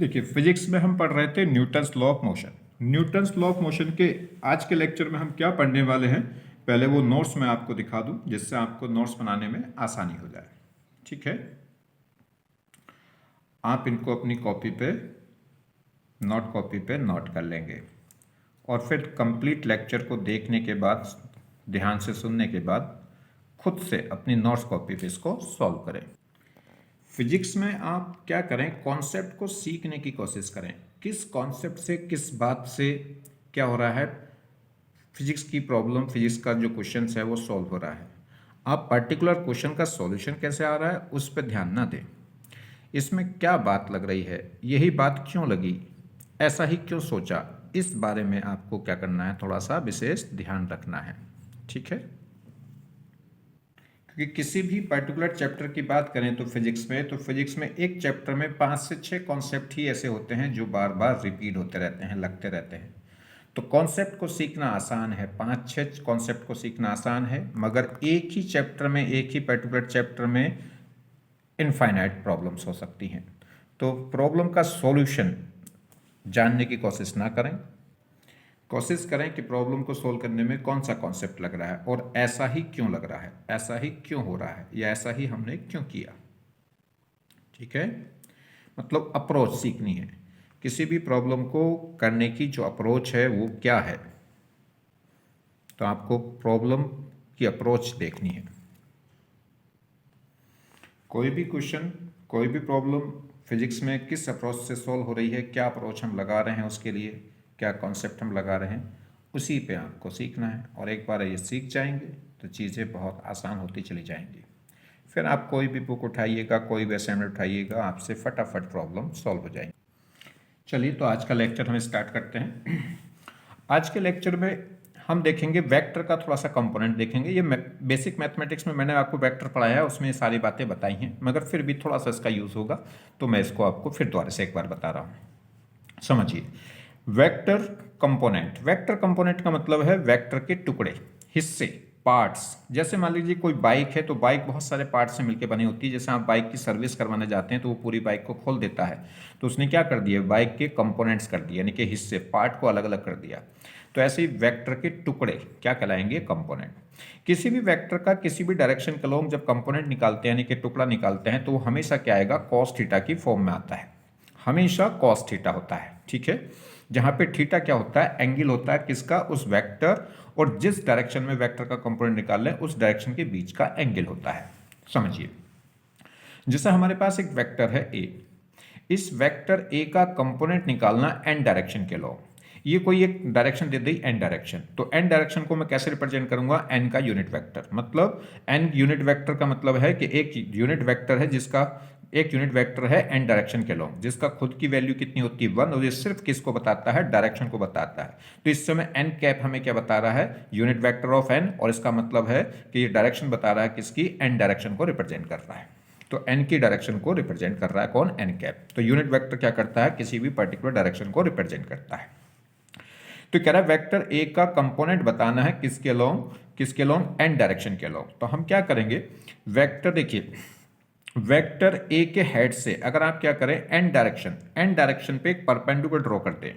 देखिए, फिजिक्स में हम पढ़ रहे थे Newton's law of motion. Newton's law of motion के आज के लेक्चर में हम क्या पढ़ने वाले हैं, पहले वो नोट्स मैं आपको दिखा दूं जिससे आपको नोट्स बनाने में आसानी हो जाए। ठीक है, आप इनको अपनी कॉपी पे नोट कर लेंगे और फिर कंप्लीट लेक्चर को देखने के बाद, ध्यान से सुनने के बाद खुद से अपनी नोट्स कॉपी पे इसको सॉल्व करें। फिजिक्स में आप क्या करें, कॉन्सेप्ट को सीखने की कोशिश करें। किस कॉन्सेप्ट से, किस बात से क्या हो रहा है, फिजिक्स की प्रॉब्लम, फिजिक्स का जो क्वेश्चन है वो सॉल्व हो रहा है। आप पर्टिकुलर क्वेश्चन का सॉल्यूशन कैसे आ रहा है उस पर ध्यान ना दें। इसमें क्या बात लग रही है, यही बात क्यों लगी, ऐसा ही क्यों सोचा, इस बारे में आपको क्या करना है, थोड़ा सा विशेष ध्यान रखना है। ठीक है, क्योंकि किसी भी पर्टिकुलर चैप्टर की बात करें तो फिजिक्स में एक चैप्टर में 5 से 6 कॉन्सेप्ट ही ऐसे होते हैं जो बार बार रिपीट होते रहते हैं, लगते रहते हैं। तो कॉन्सेप्ट को सीखना आसान है, 5-6 कॉन्सेप्ट को सीखना आसान है, मगर एक ही चैप्टर में, एक ही पर्टिकुलर चैप्टर में इनफाइनाइट प्रॉब्लम्स हो सकती हैं। तो प्रॉब्लम का सॉल्यूशन जानने की कोशिश ना करें, कोशिश करें कि प्रॉब्लम को सोल्व करने में कौन सा कॉन्सेप्ट लग रहा है और ऐसा ही क्यों लग रहा है, ऐसा ही क्यों हो रहा है, या ऐसा ही हमने क्यों किया। ठीक है, मतलब अप्रोच सीखनी है। किसी भी प्रॉब्लम को करने की जो अप्रोच है वो क्या है, तो आपको प्रॉब्लम की अप्रोच देखनी है। कोई भी क्वेश्चन, कोई भी प्रॉब्लम फिजिक्स में किस अप्रोच से सॉल्व हो रही है, क्या अप्रोच हम लगा रहे हैं उसके लिए, क्या कॉन्सेप्ट हम लगा रहे हैं, उसी पे आपको सीखना है। और एक बार ये सीख जाएंगे तो चीज़ें बहुत आसान होती चली जाएंगी। फिर आप कोई भी बुक उठाइएगा, कोई भी असाइनमेंट उठाइएगा, आपसे फटाफट प्रॉब्लम सॉल्व हो जाएंगी। चलिए, तो आज का लेक्चर हम स्टार्ट करते हैं। आज के लेक्चर में हम देखेंगे वेक्टर का थोड़ा सा कंपोनेंट देखेंगे। ये बेसिक मैथमेटिक्स में मैंने आपको वेक्टर पढ़ाया है, उसमें ये सारी बातें बताई हैं, मगर फिर भी थोड़ा सा इसका यूज़ होगा, तो मैं इसको आपको फिर दोबारा से एक बार बता रहा हूँ। समझिए, वेक्टर कंपोनेंट का मतलब है वेक्टर के टुकड़े, हिस्से, पार्ट्स। जैसे मान लीजिए कोई बाइक है, तो बाइक बहुत सारे पार्ट्स से मिलकर बनी होती है। जैसे आप बाइक की सर्विस करवाने जाते हैं तो वो पूरी बाइक को खोल देता है, तो उसने क्या कर दिया, बाइक के कंपोनेंट्स कर दिए, यानी कि हिस्से, पार्ट को अलग अलग कर दिया। तो ऐसे ही वेक्टर के टुकड़े क्या कहलाएंगे, कंपोनेंट। किसी भी वेक्टर का किसी भी डायरेक्शन के लोग जब कंपोनेंट निकालते हैं, यानी कि टुकड़ा निकालते हैं, तो वो हमेशा क्या आएगा, कॉस थीटा की फॉर्म में आता है। हमेशा कॉस थीटा होता है। ठीक है, जहां पे थीटा क्या होता है, एंगल होता है किसका, उस वेक्टर और जिस डायरेक्शन में वेक्टर का कंपोनेंट निकाल लें उस डायरेक्शन के बीच का एंगल होता है। समझिए, जैसे हमारे पास एक वेक्टर है ए, इस वेक्टर ए का कंपोनेंट निकालना एन डायरेक्शन के लॉ। ये कोई एक डायरेक्शन दे दी एन डायरेक्शन, तो एन डायरेक्शन को मैं कैसे रिप्रेजेंट करूंगा, एन का यूनिट वेक्टर। मतलब एन यूनिट वेक्टर का मतलब है कि एक यूनिट वेक्टर है जिसका एक यूनिट वेक्टर है एन डायरेक्शन के लॉन्ग, जिसका खुद की वैल्यू कितनी होती है 1, और ये सिर्फ किसको बताता है, डायरेक्शन को बताता है। तो इस समय एन कैप हमें क्या बता रहा है, यूनिट वेक्टर ऑफ एन, और इसका मतलब है कि ये डायरेक्शन बता रहा है किसकी, एन डायरेक्शन को रिप्रेजेंट कर रहा है। तो एन की डायरेक्शन को रिप्रेजेंट कर रहा है कौन, एन कैप। तो यूनिट वेक्टर क्या करता है, किसी भी पर्टिकुलर डायरेक्शन को रिप्रेजेंट करता है। तो कह रहा है वेक्टर ए का कंपोनेंट बताना है किसके लॉन्ग, एन डायरेक्शन के लॉन्ग। तो हम क्या करेंगे, वेक्टर, देखिए वेक्टर ए के हेड से अगर आप क्या करें, एन डायरेक्शन पे एक परपेंडिकुलर ड्रॉ कर दें,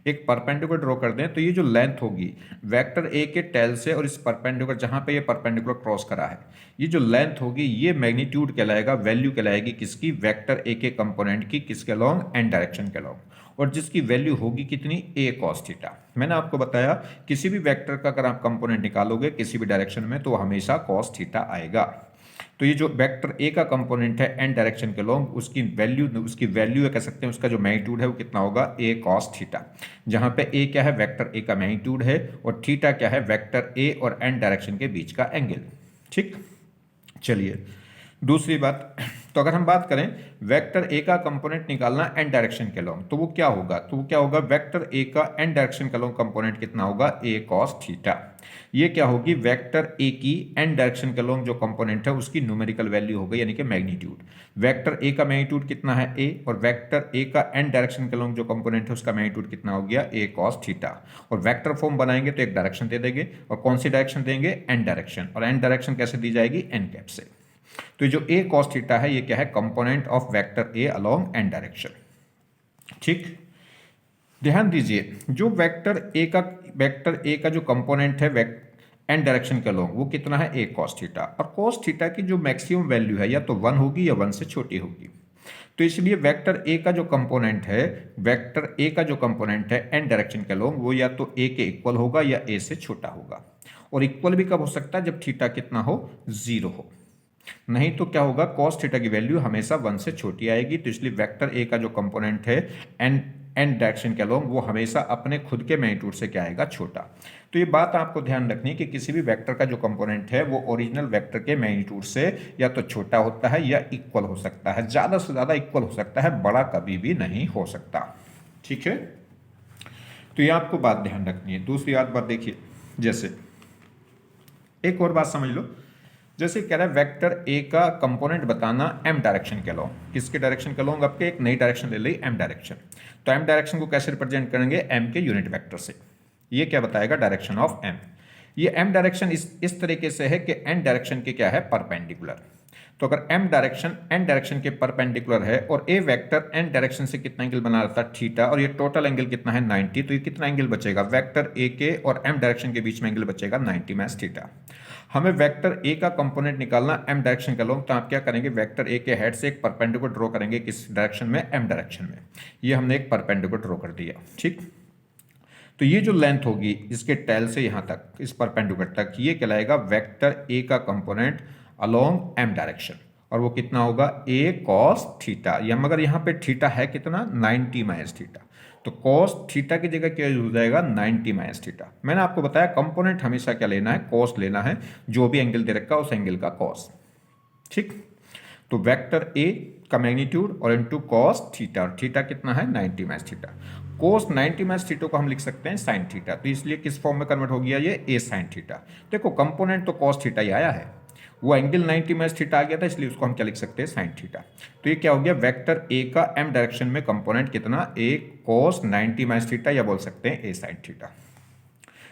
एक परपेंडिकुलर ड्रॉ कर दें, तो ये जो लेंथ होगी वेक्टर ए के टेल से और इस परपेंडिकुलर, जहां पे ये परपेंडिकुलर क्रॉस करा है, ये जो लेंथ होगी ये मैग्नीट्यूड कहलाएगा, वैल्यू कहलाएगी किसकी, वेक्टर ए के कंपोनेंट की, किसके लॉन्ग, एन डायरेक्शन के लॉन्ग, और जिसकी वैल्यू होगी कितनी, ए कॉस थीटा। मैंने आपको बताया किसी भी वेक्टर का अगर आप कंपोनेंट निकालोगे किसी भी डायरेक्शन में तो हमेशा कॉस थीटा आएगा। तो ये जो वेक्टर ए का कंपोनेंट है एन डायरेक्शन के लॉन्ग, उसकी वैल्यू कह सकते हैं, उसका जो मैग्नीट्यूड है वो कितना होगा, ए कॉस थीटा। जहां पे ए क्या है, वेक्टर ए का मैग्नीट्यूड है, और थीटा क्या है, वेक्टर ए और एन डायरेक्शन के बीच का एंगल। ठीक, चलिए दूसरी बात, तो अगर हम बात करें वेक्टर ए का कंपोनेंट निकालना एन डायरेक्शन के लॉन्ग, तो वो क्या होगा, वेक्टर ए का एन डायरेक्शन का लॉन्ग कंपोनेंट कितना होगा, ए कॉस थीटा। ये क्या होगी, वेक्टर ए की एन डायरेक्शन के लॉन्ग जो कंपोनेंट है उसकी न्यूमेरिकल वैल्यू हो गई, यानी कि मैग्नीट्यूड। वेक्टर ए का मैग्नीट्यूड कितना है, ए, और वेक्टर ए का एन डायरेक्शन के लॉन्ग जो कंपोनेंट है उसका मैग्नीट्यूड कितना हो गया, ए कॉस थीटा। और वेक्टर फॉर्म बनाएंगे तो एक डायरेक्शन दे देंगे, और कौन सी डायरेक्शन देंगे, एन डायरेक्शन, और एन डायरेक्शन कैसे दी जाएगी, एन कैप से। तो जो ए कॉस थीटा है ये क्या है, component of vector a along n direction. ठीक, ध्यान दीजिए, जो वेक्टर ए का जो कंपोनेंट है एन डायरेक्शन के अलोंग, वो कितना है, ए कॉस थीटा। और कॉस थीटा की जो मैक्सिमम वैल्यू है या तो 1 होगी या 1 से छोटी होगी। तो इसलिए वेक्टर ए का जो कंपोनेंट है एन डायरेक्शन के अलोंग, वो या तो ए के इक्वल होगा या ए से छोटा होगा। और इक्वल भी कब हो सकता है, जब थीटा कितना हो, 0 हो। नहीं तो क्या होगा, कॉस थीटा की वैल्यू हमेशा 1 से छोटी आएगी। तो इसलिए वेक्टर ए का जो कंपोनेंट है एन एन डायरेक्शन के अलोंग, वो हमेशा अपने खुद के मैग्नीट्यूड से क्या आएगा, छोटा। तो ये बात आपको ध्यान रखनी है कि किसी भी वेक्टर का जो कंपोनेंट है वो ओरिजिनल वेक्टर के मैग्नीट्यूड से या तो छोटा होता है या इक्वल हो सकता है। ज़्यादा से ज़्यादा इक्वल हो सकता है, बड़ा कभी भी नहीं हो सकता। ठीक है, तो ये आपको बात ध्यान रखनी है। दूसरी बात देखिए, जैसे एक और बात समझ लो, जैसे कह रहा है वेक्टर ए का कंपोनेंट बताना एम डायरेक्शन के अलोंग। किसके डायरेक्शन के अलोंग, आपके एक नई डायरेक्शन ले ली, एम डायरेक्शन। तो एम डायरेक्शन को कैसे रिप्रेजेंट करेंगे, एम के यूनिट वेक्टर से। ये क्या बताएगा, डायरेक्शन ऑफ एम। ये एम डायरेक्शन इस तरीके से है कि एन डायरेक्शन के क्या है, परपेंडिकुलर। तो अगर एम डायरेक्शन एन डायरेक्शन के परपेंडिकुलर है और ए वेक्टर एन डायरेक्शन से कितना एंगल बना रहा था, थीटा, और ये टोटल एंगल कितना है, 90। तो ये कितना एंगल बचेगा, वेक्टर ए के और एम डायरेक्शन के बीच में एंगल बचेगा 90 माइनस थीटा। हमें वेक्टर ए का कंपोनेंट निकालना एम डायरेक्शन का अलोंग। तो आप क्या करेंगे, वेक्टर ए के हेड से एक परपेंडिकुलर ड्रॉ करेंगे, किस डायरेक्शन में, एम डायरेक्शन में। ये हमने एक परपेंडिकुलर ड्रॉ कर दिया। ठीक, तो ये जो लेंथ होगी इसके टेल से यहां तक, इस परपेंडिकुलर तक, ये कहलाएगा वेक्टर ए का कंपोनेंट अलोंग एम डायरेक्शन। और वो कितना होगा, ए कॉस थीटा। या मगर यहाँ पे थीटा है कितना, 90 माइनस थीटा। तो कॉस थीटा की जगह क्या हो जाएगा, 90 माइनस थीटा। मैंने आपको बताया कंपोनेंट हमेशा क्या लेना है, कॉस लेना है। जो भी एंगल दे रखा है उस एंगल का कॉस। ठीक, तो वेक्टर ए का मैग्नीट्यूड और इनटू कॉस थीटा, और थीटा कितना है, 90 माइनस थीटा। कोस 90 माइनस थीटा को हम लिख सकते हैं साइन थीटा। तो इसलिए किस फॉर्म में कन्वर्ट हो गया, ये ए साइन थीटा। देखो कंपोनेंट तो कॉस थीटा ही आया है, वो एंगल 90 माइनस थीटा आ गया था, इसलिए उसको हम क्या लिख सकते हैं, साइन थीटा। तो ये क्या हो गया, वेक्टर ए का एम डायरेक्शन में कंपोनेंट कितना, ए कॉस 90 माइनस थीटा, या बोल सकते हैं ए साइन थीटा।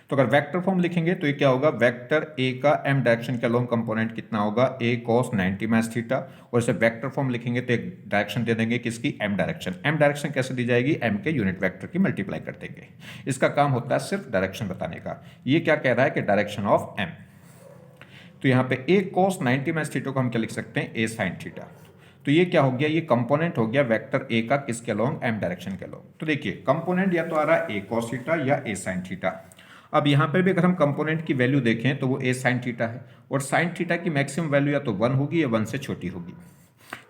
तो अगर वेक्टर फॉर्म लिखेंगे तो ये क्या होगा, वेक्टर ए का एम डायरेक्शन के अलोंग कंपोनेंट कितना होगा, ए कॉस 90 माइनस थीटा। और इसे वेक्टर फॉर्म लिखेंगे तो एक डायरेक्शन दे देंगे, किसकी, एम डायरेक्शन। एम डायरेक्शन कैसे दी जाएगी, एम के यूनिट वेक्टर की मल्टीप्लाई कर देंगे। इसका काम होता है सिर्फ डायरेक्शन बताने का। ये क्या कह रहा है कि डायरेक्शन ऑफ एम। तो यहाँ पे ए कॉस 90 माइनस थीटा को हम क्या लिख सकते हैं, ए साइन थीटा। तो ये क्या हो गया, ये कंपोनेंट हो गया वेक्टर ए का, किसके अलोंग, एम डायरेक्शन के अलोंग। तो देखिए कंपोनेंट या तो आ रहा है ए कॉस थीटा या ए साइन थीटा। अब यहाँ पर भी अगर हम कंपोनेंट की वैल्यू देखें तो वो ए साइन थीटा है, और साइन थीटा की मैक्सिमम वैल्यू या तो 1 होगी या 1 से छोटी होगी।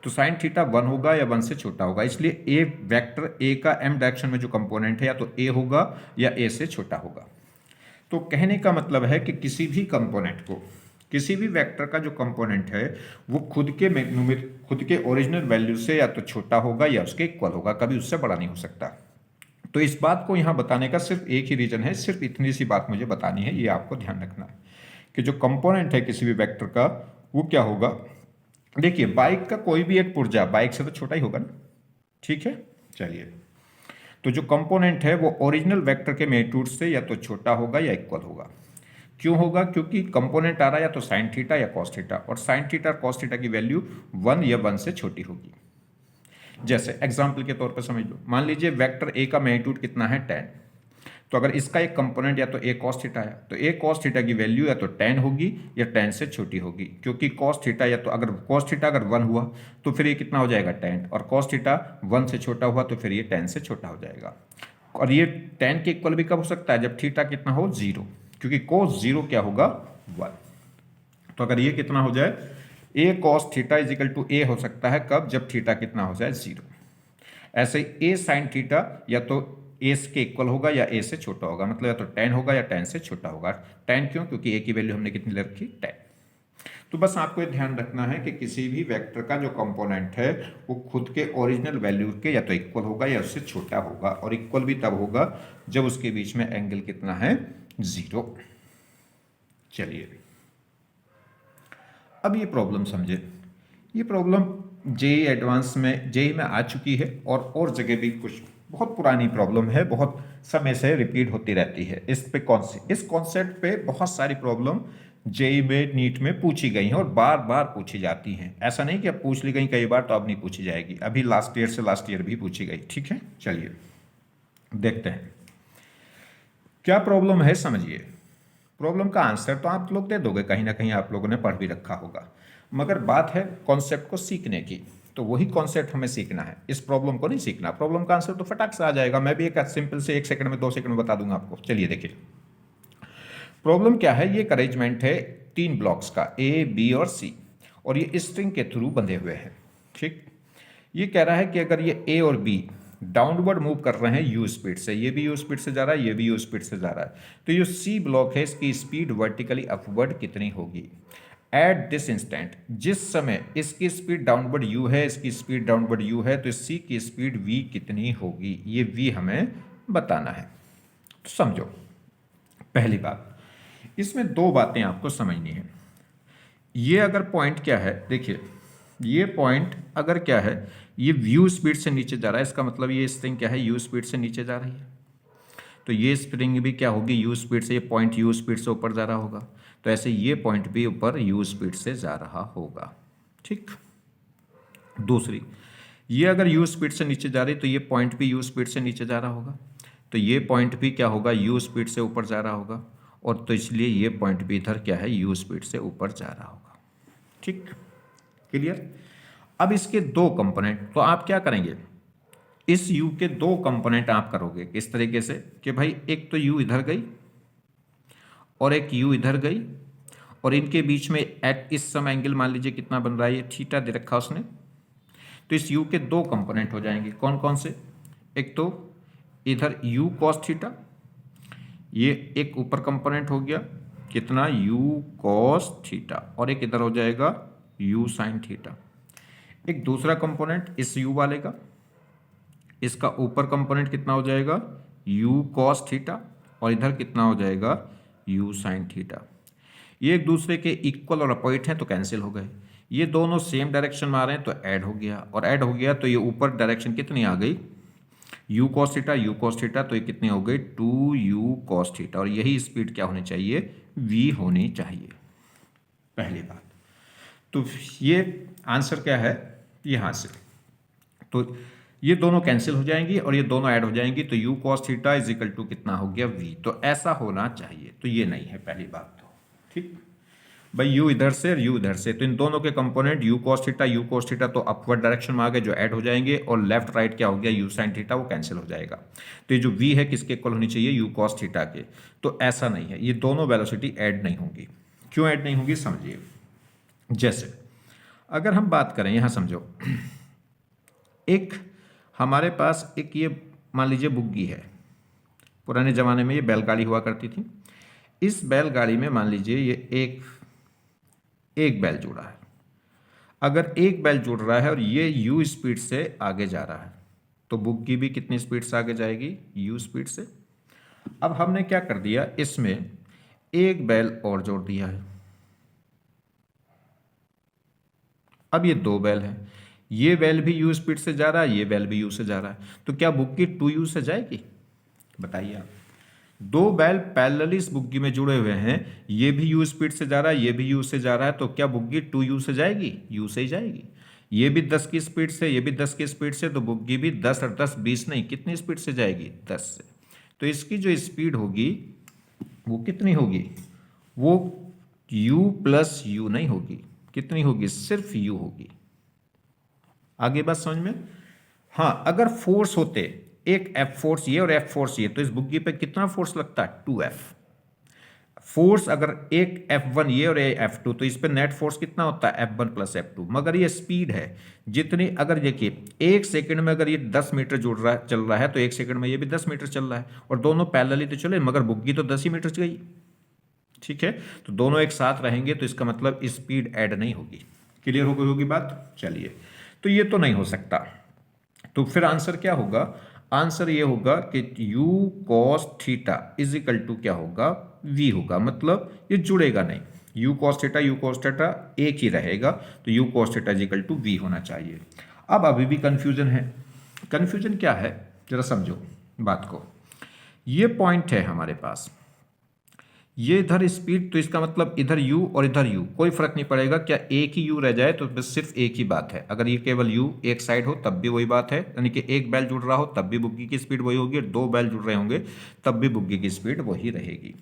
तो साइन थीटा 1 होगा या 1 से छोटा होगा, इसलिए ए वेक्टर ए का एम डायरेक्शन में जो कंपोनेंट है या तो ए होगा या ए से छोटा होगा। तो कहने का मतलब है कि किसी भी कंपोनेंट को, किसी भी वेक्टर का जो कंपोनेंट है वो खुद के ओरिजिनल वैल्यू से या तो छोटा होगा या उसके इक्वल होगा, कभी उससे बड़ा नहीं हो सकता। तो इस बात को यहाँ बताने का सिर्फ एक ही रीजन है, सिर्फ इतनी सी बात मुझे बतानी है, ये आपको ध्यान रखना है कि जो कंपोनेंट है किसी भी वेक्टर का वो क्या होगा। देखिए बाइक का कोई भी एक पुर्जा बाइक से तो छोटा ही होगा ना, ठीक है। चलिए, तो जो कंपोनेंट है वो ओरिजिनल वेक्टर के मैग्नीट्यूड से या तो छोटा होगा या इक्वल होगा। क्यों होगा, क्योंकि कंपोनेंट आ रहा है या तो साइन थीटा या कॉस थीटा, और साइन थीटा और कॉस थीटा की वैल्यू 1 या 1 से छोटी होगी। जैसे एग्जाम्पल के तौर पर समझ लो, मान लीजिए वेक्टर ए का मैग्नीट्यूड कितना है, 10। तो अगर इसका एक कंपोनेंट या तो ए कॉस थीटा है तो ए कॉस थीटा की वैल्यू या तो 10 होगी या 10 से छोटी होगी, क्योंकि कॉस थीटा या तो अगर कॉस थीटा अगर 1 हुआ तो फिर ये कितना हो जाएगा, 10, और कॉस थीटा 1 से छोटा हुआ तो फिर ये 10 से छोटा हो जाएगा। और ये 10 के इक्वल भी कब हो सकता है, जब थीटा कितना हो, 0, क्योंकि कॉस 0 क्या होगा, 1। तो अगर ये कितना हो जाए, a cos theta is equal to a हो सकता है कब, जब थीटा कितना हो जाए, 0। ऐसे ए साइन थीटा या तो ए के इक्वल होगा या ए से छोटा होगा, मतलब या तो 10 होगा या 10 से छोटा होगा। 10 क्यों, क्योंकि ए की वैल्यू हमने कितनी ले रखी, 10। तो बस आपको ये ध्यान रखना है कि किसी भी वेक्टर का जो कंपोनेंट है वो खुद के ओरिजिनल वैल्यू के या तो इक्वल होगा या उससे छोटा होगा, और इक्वल भी तब होगा जब उसके बीच में एंगल कितना है, 0। चलिए अब ये प्रॉब्लम समझे। ये प्रॉब्लम जेई एडवांस में, जेई में आ चुकी है, और जगह भी कुछ बहुत पुरानी प्रॉब्लम है, बहुत समय से रिपीट होती रहती है। इस कॉन्सेप्ट पे बहुत सारी प्रॉब्लम जेई में, नीट में पूछी गई हैं और बार बार पूछी जाती हैं। ऐसा नहीं कि अब पूछ ली गई कई बार तो अब नहीं पूछी जाएगी, अभी लास्ट ईयर से लास्ट ईयर भी पूछी गई। ठीक है, चलिए देखते हैं क्या प्रॉब्लम है, समझिए। प्रॉब्लम का आंसर तो आप लोग दे दोगे, कहीं ना कहीं आप लोगों ने पढ़ भी रखा होगा, मगर बात है कॉन्सेप्ट को सीखने की। तो वही कॉन्सेप्ट हमें सीखना है, इस प्रॉब्लम को नहीं सीखना। प्रॉब्लम का आंसर तो फटाक से आ जाएगा, मैं भी एक सिंपल से 1 सेकंड में 2 सेकंड में बता दूंगा आपको। चलिए देखिए प्रॉब्लम क्या है। ये एक अरेंजमेंट है 3 ब्लॉक्स का, ए बी और सी, और ये स्ट्रिंग के थ्रू बंधे हुए हैं। ठीक, ये कह रहा है कि अगर ये ए और बी डाउनवर्ड मूव कर रहे हैं यू स्पीड से, ये भी यू स्पीड से जा रहा है, ये भी यू स्पीड से जा रहा है, तो ये सी ब्लॉक है, इसकी स्पीड वर्टिकली अपवर्ड कितनी होगी एट दिस इंस्टेंट। जिस समय इसकी स्पीड डाउनवर्ड यू है, इसकी स्पीड डाउनवर्ड यू है, तो सी की स्पीड वी कितनी होगी, ये वी हमें बताना है। तो समझो, पहली बात, इसमें 2 बातें आपको समझनी है। ये अगर पॉइंट क्या है, देखिए ये पॉइंट अगर क्या है, ये व्यू स्पीड से नीचे जा रहा है, इसका मतलब ये स्प्रिंग क्या है, यू स्पीड से नीचे जा रही है, तो ये स्प्रिंग भी क्या होगी, यू स्पीड से, ये पॉइंट यू स्पीड से ऊपर जा रहा होगा, तो ऐसे ये पॉइंट भी ऊपर यू स्पीड से जा रहा होगा। ठीक, दूसरी, ये अगर यू स्पीड से नीचे जा रही तो ये पॉइंट भी यू स्पीड से नीचे जा रहा होगा, तो ये पॉइंट भी क्या होगा, यू स्पीड से ऊपर जा रहा होगा, और तो इसलिए ये पॉइंट भी इधर क्या है, यू स्पीड से ऊपर जा रहा होगा। ठीक, क्लियर। अब इसके 2 कंपोनेंट, तो आप क्या करेंगे, इस u के 2 कंपोनेंट आप करोगे किस तरीके से कि भाई एक तो u इधर गई और एक u इधर गई, और इनके बीच में एट इस समय एंगल मान लीजिए कितना बन रहा है, ये थीटा दे रखा उसने, तो इस u के 2 कंपोनेंट हो जाएंगे। कौन कौन से, एक तो इधर u cos थीटा, ये एक ऊपर कंपोनेंट हो गया कितना, u cos थीटा, और एक इधर हो जाएगा u sin थीटा। एक दूसरा कंपोनेंट इस u वाले का, इसका ऊपर कंपोनेंट कितना हो जाएगा, u cos थीटा, और इधर कितना हो जाएगा, u sin थीटा। ये एक दूसरे के इक्वल और अपोजिट हैं तो कैंसिल हो गए, ये दोनों सेम डायरेक्शन में आ रहे हैं तो ऐड हो गया, और ऐड हो गया तो ये ऊपर डायरेक्शन कितनी आ गई, u cos theta, u cos theta, तो ये कितनी हो गई, 2u cos थीटा, और यही स्पीड क्या होनी चाहिए, v होनी चाहिए। पहली बात, तो ये आंसर क्या है यहाँ से, तो ये दोनों कैंसिल हो जाएंगी और ये दोनों ऐड हो जाएंगी, तो u cos theta is equal to कितना हो गया, v, तो ऐसा होना चाहिए, तो ये नहीं है पहली बात। तो ठीक भाई, u इधर से और u इधर से, तो इन दोनों के कंपोनेंट u cos थीटा तो अपवर्ड डायरेक्शन में आ गए जो ऐड हो जाएंगे, और लेफ्ट राइट क्या हो गया, u sin थीटा, वो कैंसिल हो जाएगा। तो ये जो v है किसके इक्वल होनी चाहिए, u cos थीटा के, तो ऐसा नहीं है, ये दोनों वेलोसिटी ऐड नहीं होंगी। क्यों ऐड नहीं होंगी, समझिए। जैसे अगर हम बात करें, यहां समझो, एक हमारे पास एक ये मान लीजिए बुग्गी है, पुराने ज़माने में ये बैलगाड़ी हुआ करती थी। इस बैलगाड़ी में मान लीजिए ये एक बैल जुड़ा है, अगर एक बैल जुड़ रहा है और ये u स्पीड से आगे जा रहा है, तो बुग्गी भी कितनी स्पीड से आगे जाएगी, u स्पीड से। अब हमने क्या कर दिया, इसमें एक बैल और जोड़ दिया है, अब ये 2 बैल हैं, ये बैल भी u स्पीड से जा रहा है, ये बैल भी u से जा रहा है, तो क्या बुग्गी 2u से जाएगी, बताइए आप। 2 बैल पैरेलली इस बुग्गी में जुड़े हुए हैं, ये भी u स्पीड से जा रहा है, ये भी u से जा रहा है, तो क्या बुग्गी 2u से जाएगी, u से ही जाएगी। ये भी 10 की स्पीड से, ये भी 10 की स्पीड से, तो बुग्गी भी 10 और 10 20 नहीं, कितनी स्पीड से जाएगी, 10 से। तो इसकी जो स्पीड होगी वो कितनी होगी, वो u प्लस u नहीं होगी, कितनी होगी, सिर्फ u होगी। आगे बात समझ में। हाँ, अगर फोर्स होते, एक F फोर्स ये और F फोर्स ये, तो इस बुग्गी पे कितना फोर्स लगता है, 2F फोर्स। अगर एक F1 ये और F2, तो इस पे नेट फोर्स कितना होता है, F1 प्लस F2। मगर ये स्पीड है जितनी, अगर देखिए 1 सेकंड में अगर ये 10 मीटर जुड़ रहा है, चल रहा है, तो 1 सेकंड में ये भी 10 मीटर चल रहा है, और दोनों पैरेलली तो चले, मगर बुग्गी तो 10 ही मीटर गई। ठीक है, तो दोनों एक साथ रहेंगे, तो इसका मतलब स्पीड ऐड नहीं होगी। क्लियर हो गई होगी बात। चलिए, तो ये तो नहीं हो सकता, तो फिर आंसर क्या होगा, आंसर ये होगा कि u cos theta is equal to क्या होगा, v होगा, मतलब ये जुड़ेगा नहीं, u cos थीटा एक ही रहेगा, तो u cos theta is equal to v होना चाहिए। अब अभी भी कंफ्यूजन है, कंफ्यूजन क्या है, जरा समझो बात को। ये पॉइंट है हमारे पास, ये इधर स्पीड, तो इसका मतलब इधर u और इधर u कोई फर्क नहीं पड़ेगा। क्या एक ही u रह जाए तो बस सिर्फ एक ही बात है। अगर ये केवल u एक साइड हो तब भी वही बात है, यानी कि एक बैल जुड़ रहा हो तब भी बुग्गी की स्पीड वही होगी, और दो बैल जुड़ रहे होंगे तब भी बुग्गी की स्पीड वही रहेगी।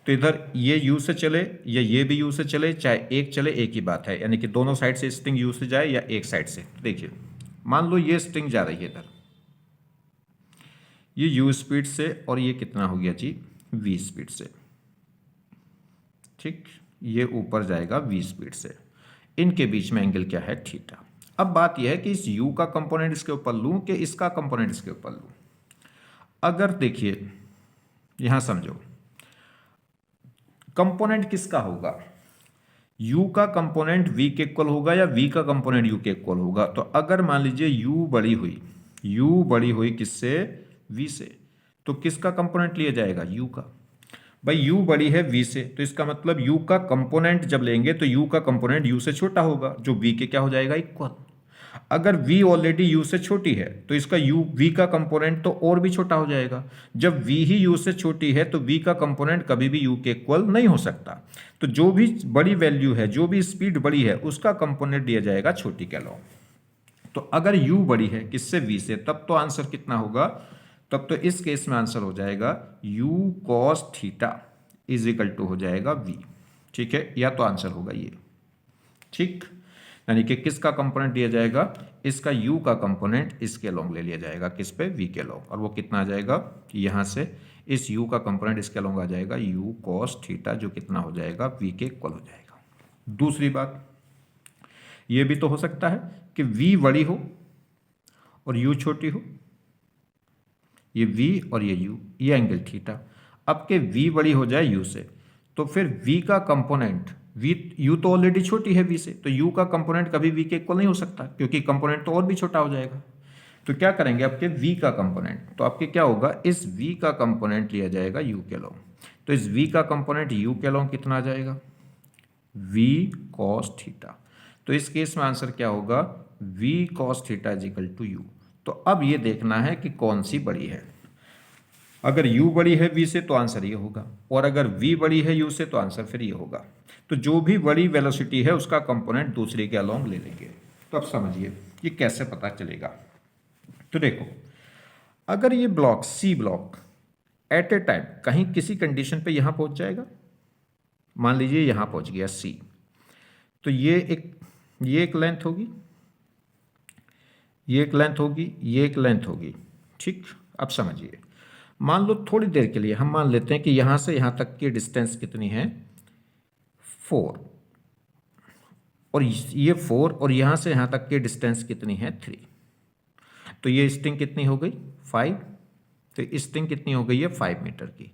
तो इधर ये u से चले या ये भी u से चले, चाहे एक चले एक ही बात है, यानी कि दोनों साइड से स्ट्रिंग u से जाए या एक साइड से। देखिए मान लो ये स्ट्रिंग जा रही है इधर, ये u स्पीड से और ये कितना हो गया जी v स्पीड से, ठीक, ये ऊपर जाएगा v स्पीड से। इनके बीच में एंगल क्या है, थीटा। अब बात यह है कि इस u का कंपोनेंट इसके ऊपर लूं कि इसका कंपोनेंट इसके ऊपर लूं। अगर देखिए यहां समझो, कंपोनेंट किसका होगा, u का कंपोनेंट v के इक्वल होगा या v का कंपोनेंट u के इक्वल होगा। तो अगर मान लीजिए u बड़ी हुई किससे, v से, तो किसका कंपोनेंट लिया जाएगा, u का। भाई u बड़ी है v से, तो इसका मतलब u का कंपोनेंट जब लेंगे तो u का कंपोनेंट u से छोटा होगा, जो v के क्या हो जाएगा, इक्वल। अगर v ऑलरेडी u से छोटी है तो इसका v का कंपोनेंट तो और भी छोटा हो जाएगा। जब v ही u से छोटी है तो v का कंपोनेंट कभी भी u के इक्वल नहीं हो सकता। तो जो भी बड़ी वैल्यू है, जो भी स्पीड बड़ी है, उसका कंपोनेंट दिया जाएगा छोटी के अलावा। तो अगर u बड़ी है किससे, v से, तब तो आंसर कितना होगा, तब तो इस केस में आंसर हो जाएगा u cos theta is equal to हो जाएगा v। ठीक है, या तो आंसर होगा ये, ठीक, यानी कि किसका कंपोनेंट दिया जाएगा, इसका u का कंपोनेंट इसके लॉन्ग ले लिया जाएगा, किस पे, v के लॉन्ग, और वो कितना आ जाएगा, यहां से इस u का कंपोनेंट इसके लॉन्ग आ जाएगा u cos थीटा, जो कितना हो जाएगा, v के इक्वल हो जाएगा। दूसरी बात ये भी तो हो सकता है कि v बड़ी हो और u छोटी हो, ये v और ये u, ये एंगल थीटा। अब के v बड़ी हो जाए u से, तो फिर v का कंपोनेंट, u तो ऑलरेडी छोटी है v से, तो u का कंपोनेंट कभी v के इक्वल नहीं हो सकता, क्योंकि कंपोनेंट तो और भी छोटा हो जाएगा। तो क्या करेंगे, आपके v का कंपोनेंट, तो आपके क्या होगा, इस v का कंपोनेंट लिया जाएगा u के लॉन्ग। तो इस v का कंपोनेंट u के लॉन्ग कितना आ जाएगा, v cos थीटा। तो इस केस में आंसर क्या होगा, v cos theta is equal to u। तो अब ये देखना है कि कौन सी बड़ी है। अगर u बड़ी है v से तो आंसर ये होगा, और अगर v बड़ी है u से तो आंसर फिर ये होगा। तो जो भी बड़ी वेलोसिटी है उसका कंपोनेंट दूसरे के अलोंग ले लेंगे। तो अब समझिए ये कैसे पता चलेगा। तो देखो, अगर ये block C block at a time कहीं किसी कंडीशन पे यहां पहुंच जाएगा, मान लीजिए यहां पहुंच गया C, तो ये एक लेंथ होगी, ये एक लेंथ होगी, ये एक लेंथ होगी, ठीक। अब समझिए, मान लो थोड़ी देर के लिए हम मान लेते हैं कि यहां से यहां तक की डिस्टेंस कितनी है, 4, और ये 4, और यहां से यहां तक की डिस्टेंस कितनी है, 3। तो ये स्ट्रिंग कितनी हो गई, 5। तो स्ट्रिंग कितनी हो गई है, 5 मीटर की।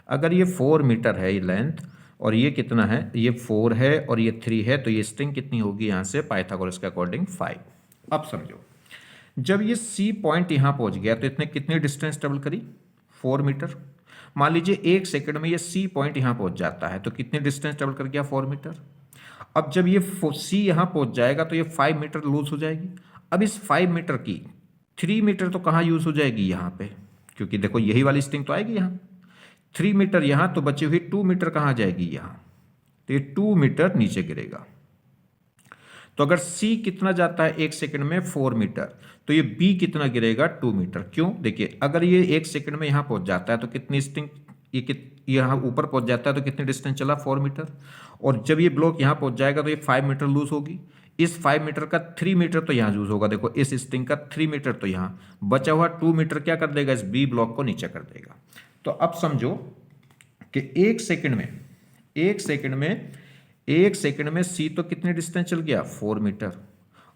अगर ये 4 मीटर है ये लेंथ, और ये कितना है, ये 4 है और ये 3 है, तो ये स्ट्रिंग कितनी होगी यहां से, पाइथागोरस के अकॉर्डिंग 5। अब समझो, जब ये C पॉइंट यहां पहुंच गया तो इतने कितनी डिस्टेंस ट्रेवल करी, 4 मीटर। मान लीजिए 1 सेकंड में ये C पॉइंट यहां पहुंच जाता है, तो कितनी डिस्टेंस ट्रेवल कर गया, 4 मीटर। अब जब ये C यहां पहुंच जाएगा तो ये 5 मीटर लूज हो जाएगी। अब इस 5 मीटर की 3 मीटर तो कहां यूज हो जाएगी, यहां पे, क्योंकि देखो यही वाली स्ट्रिंग तो आएगी यहां। 3 मीटर यहां, तो बची हुई 2 मीटर कहां जाएगी, यहां। तो ये 2 मीटर नीचे गिरेगा। तो अगर C कितना जाता है 1 सेकंड में, 4 मीटर, तो ये B कितना गिरेगा, 2 मीटर। क्यों, देखिए अगर ये 1 सेकंड में यहां पहुंच जाता है तो कितनी स्ट्रिंग, ये यहां ऊपर पहुंच जाता है तो कितनी डिस्टेंस चला, 4 मीटर। और जब ये ब्लॉक यहां पहुंच जाएगा तो ये 5 मीटर लूज होगी। इस 5 मीटर का 3 मीटर तो यहां यूज होगा, देखो इस स्ट्रिंग का 3 मीटर तो यहां बचा हुआ 2 मीटर क्या कर देगा, इस B ब्लॉक को नीचे कर देगा। तो अब समझो कि 1 सेकंड में C तो कितने डिस्टेंस चल गया, 4 मीटर,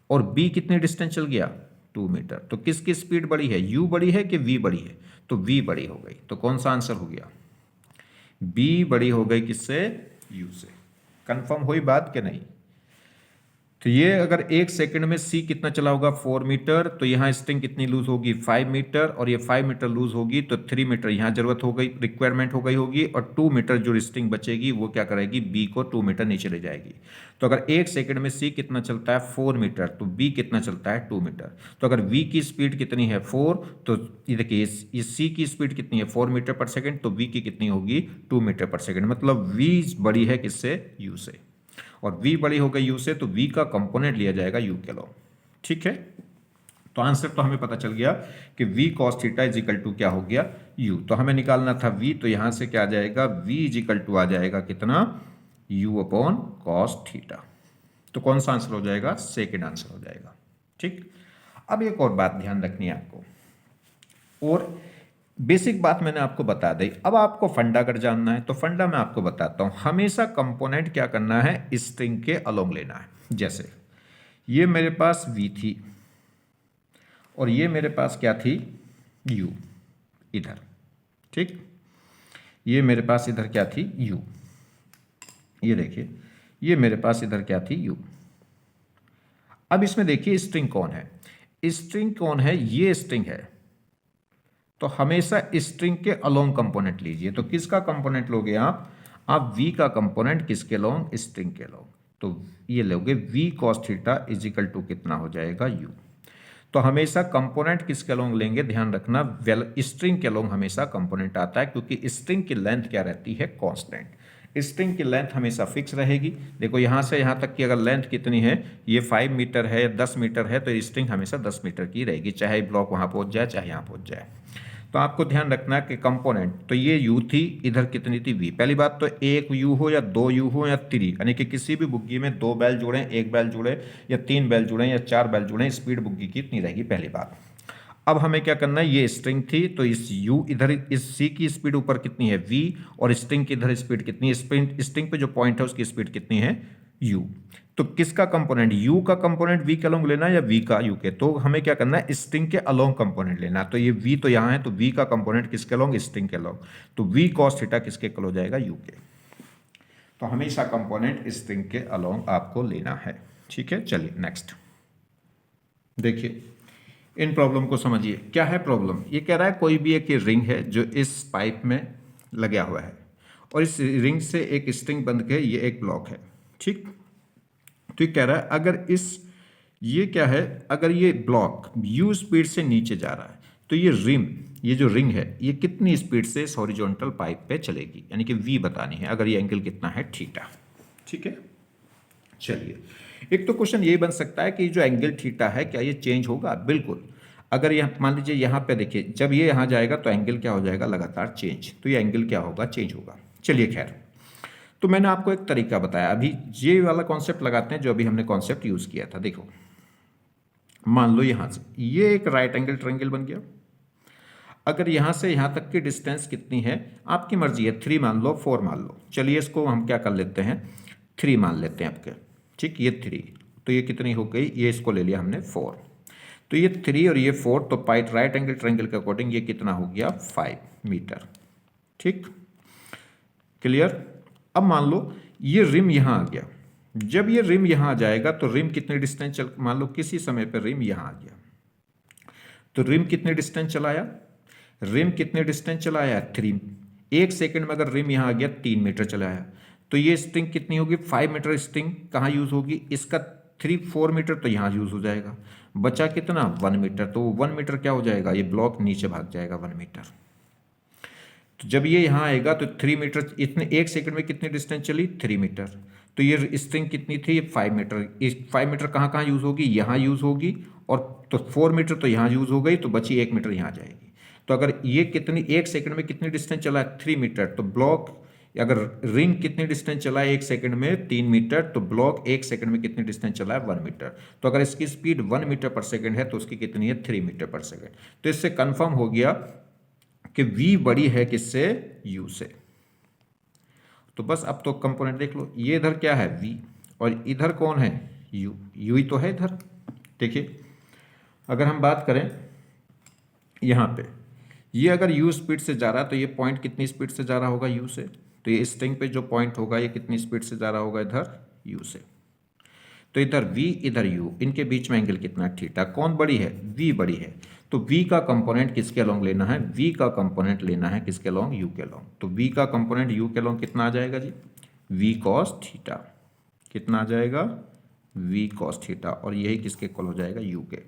और B कितने डिस्टेंस चल गया, 2 मीटर। तो किसकी स्पीड बड़ी है, U बड़ी है कि V बड़ी है, तो V बड़ी हो गई। तो कौन सा आंसर हो गया, B बड़ी हो गई, किससे, U से। कंफर्म हुई बात कि नहीं। तो ये अगर 1 सेकंड में c कितना चला होगा 4 मीटर, तो यहाँ स्ट्रिंग कितनी लूज होगी 5 मीटर, और ये 5 मीटर लूज होगी तो 3 मीटर यहाँ जरूरत हो गई, रिक्वायरमेंट हो गई होगी, और 2 मीटर जो स्ट्रिंग बचेगी वो क्या करेगी b को 2 मीटर नीचे ले जाएगी। तो अगर 1 सेकंड में c कितना चलता है 4 मीटर, तो b कितना चलता है 2 मीटर। तो अगर v की स्पीड कितनी है 4, तो ये देखिए ये c की स्पीड कितनी है 4 मीटर पर सेकेंड, तो v की कितनी होगी 2 मीटर पर सेकेंड। मतलब v बड़ी है किससे u से, और v बड़ी हो गई u से, तो v का कंपोनेंट लिया जाएगा u के लॉन्ग। ठीक है, तो आंसर तो हमें पता चल गया कि v cos theta is equal to क्या हो गया u। तो हमें निकालना था v, तो यहां से क्या आ जाएगा v इज इक्वल टू आ जाएगा कितना u अपॉन cos थीटा। तो कौन सा आंसर हो जाएगा, सेकेंड आंसर हो जाएगा। ठीक, अब एक और बात ध्यान रखनी है आपको, और बेसिक बात मैंने आपको बता दी। अब आपको फंडा अगर जानना है तो फंडा मैं आपको बताता हूं। हमेशा कंपोनेंट क्या करना है, स्ट्रिंग के अलोंग लेना है। जैसे ये मेरे पास v थी और ये मेरे पास क्या थी u इधर। ठीक, ये मेरे पास इधर क्या थी u, ये देखिए ये मेरे पास इधर क्या थी u। अब इसमें देखिए स्ट्रिंग कौन है, स्ट्रिंग कौन है, ये स्ट्रिंग है। तो हमेशा स्ट्रिंग के अलोंग कंपोनेंट लीजिए। तो किसका कंपोनेंट लोगे आप v का कंपोनेंट किसके अलोंग, स्ट्रिंग के अलोंग। तो ये लोगे v cos theta is equal to कितना हो जाएगा u। तो हमेशा कंपोनेंट किसके अलोंग लेंगे, ध्यान रखना स्ट्रिंग के अलोंग हमेशा कंपोनेंट आता है, क्योंकि स्ट्रिंग की लेंथ क्या रहती है कांस्टेंट। स्ट्रिंग की लेंथ हमेशा फिक्स रहेगी। देखो यहाँ से यहाँ तक की अगर लेंथ कितनी है, ये 5 मीटर है या 10 मीटर है, तो स्ट्रिंग हमेशा 10 मीटर की रहेगी, चाहे ब्लॉक वहाँ पहुँच जाए चाहे यहाँ पहुँच जाए। तो आपको ध्यान रखना है कि कंपोनेंट, तो ये u थी, इधर कितनी थी v। पहली बात तो एक u हो या 2 u हो या 3, यानी कि किसी भी बुग्गी में 2 बैल जुड़े, 1 बैल जुड़े या 3 बैल जुड़े या 4 बैल जुड़े, स्पीड बुग्गी की इतनी रहेगी पहली बात। अब हमें क्या करना है, ये स्ट्रिंग थी तो इस u इधर इस c की स्पीड ऊपर कितनी है v, और स्ट्रिंग की इधर स्पीड कितनी है, स्ट्रिंग पे जो पॉइंट है उसकी स्पीड कितनी है u। तो किसका कंपोनेंट, u का कंपोनेंट v के अलोंग लेना है या v का u के। तो हमें क्या करना है, स्ट्रिंग के अलोंग कंपोनेंट लेना। तो ये v तो यहाँ है, तो v का कंपोनेंट किसके अलोंग, स्ट्रिंग के अलोंग। तो v cos थीटा किसके अलोंग हो जाएगा, u के। तो हमेशा कंपोनेंट स्ट्रिंग के अलोंग आपको लेना है। ठीक है, चलिए नेक्स्ट देखिए, इन प्रॉब्लम को समझिए। क्या है प्रॉब्लम, ये कह रहा है कोई भी एक रिंग है जो इस पाइप में लगा हुआ है, और इस रिंग से एक स्ट्रिंग बंध के ये एक ब्लॉक है। ठीक, तो ये कह रहा है अगर ये क्या है, अगर ये ब्लॉक u स्पीड से नीचे जा रहा है, तो ये जो रिंग है ये कितनी स्पीड से इस हॉरिजॉन्टल पाइप पे चलेगी, यानी कि v बतानी है, अगर ये एंगल कितना है थीटा। ठीक है, चलिए एक तो क्वेश्चन ये बन सकता है कि जो एंगल थीटा है क्या ये चेंज होगा। बिल्कुल, अगर यह मान लीजिए यहाँ पे देखिए, जब ये यहाँ जाएगा तो एंगल क्या हो जाएगा, लगातार चेंज। तो ये एंगल क्या होगा, चेंज होगा। चलिए खैर, तो मैंने आपको एक तरीका बताया। अभी ये वाला कॉन्सेप्ट लगाते हैं जो अभी हमने कॉन्सेप्ट यूज किया था। देखो मान लो यहां से ये एक राइट एंगल ट्रायंगल बन गया। अगर यहां से यहां तक की डिस्टेंस कितनी है, आपकी मर्जी है, 3 मान लो 4 मान लो। चलिए इसको हम क्या कर लेते हैं, 3 मान लेते हैं आपके। ठीक, ये 3, तो ये कितनी हो गई, ये इसको ले लिया हमने 4। तो ये 3 और ये 4, तो पाइट राइट एंगल ट्रायंगल के अकॉर्डिंग ये कितना हो गया 5 मीटर। ठीक, क्लियर। अब मान लो ये रिम यहां आ गया, जब ये रिम यहां आ जाएगा तो रिम कितने डिस्टेंस चल, मान लो किसी समय पर रिम यहां आ गया, तो रिम कितने डिस्टेंस चलाया, रिम कितने डिस्टेंस चलाया 3। 1 सेकंड में अगर रिम यहां आ गया 3 मीटर चलाया, तो ये स्ट्रिंग कितनी होगी 5 मीटर। स्ट्रिंग कहाँ यूज होगी, इसका 4 मीटर तो यहां यूज हो जाएगा, बचा कितना 1 मीटर। तो 1 मीटर क्या हो जाएगा, ये ब्लॉक नीचे भाग जाएगा 1 मीटर। तो जब ये यहाँ आएगा तो 3 मीटर, इतने 1 सेकंड में कितनी डिस्टेंस चली 3 मीटर। तो ये स्ट्रिंग कितनी थी, 5 मीटर। इस 5 मीटर कहाँ कहाँ यूज़ होगी, यहाँ यूज़ होगी, और तो 4 मीटर तो यहाँ यूज़ हो गई, तो बची 1 मीटर यहाँ जाएगी। तो अगर ये कितनी 1 सेकंड में कितनी डिस्टेंस चला है 3 मीटर, तो ब्लॉक अगर रिंग कितनी डिस्टेंस चला है 1 सेकंड में 3 मीटर, तो ब्लॉक 1 सेकंड में कितनी डिस्टेंस चला है 1 मीटर। तो अगर इसकी स्पीड 1 मीटर पर सेकंड है तो उसकी कितनी है 3 मीटर पर सेकंड। तो इससे कंफर्म हो गया कि v बड़ी है किससे, u से। तो बस अब तो कंपोनेंट देख लो, ये इधर क्या है v, और इधर कौन है u, u ही तो है इधर। देखिए अगर हम बात करें यहाँ पे, ये अगर u स्पीड से जा रहा है तो ये पॉइंट कितनी स्पीड से जा रहा होगा u से, तो ये स्ट्रिंग पे जो पॉइंट होगा ये कितनी स्पीड से जा रहा होगा इधर u से। तो इधर v इधर u, इनके बीच में एंगल कितना है थीटा। कौन बड़ी है, v बड़ी है। तो v का कंपोनेंट किसके अलोंग लेना है, v का कंपोनेंट लेना है किसके अलोंग, u के अलोंग। तो v का कंपोनेंट u के अलोंग कितना आ जाएगा जी, v cos थीटा। कितना आ जाएगा, v cos थीटा, और यही किसके इक्वल हो जाएगा, u के।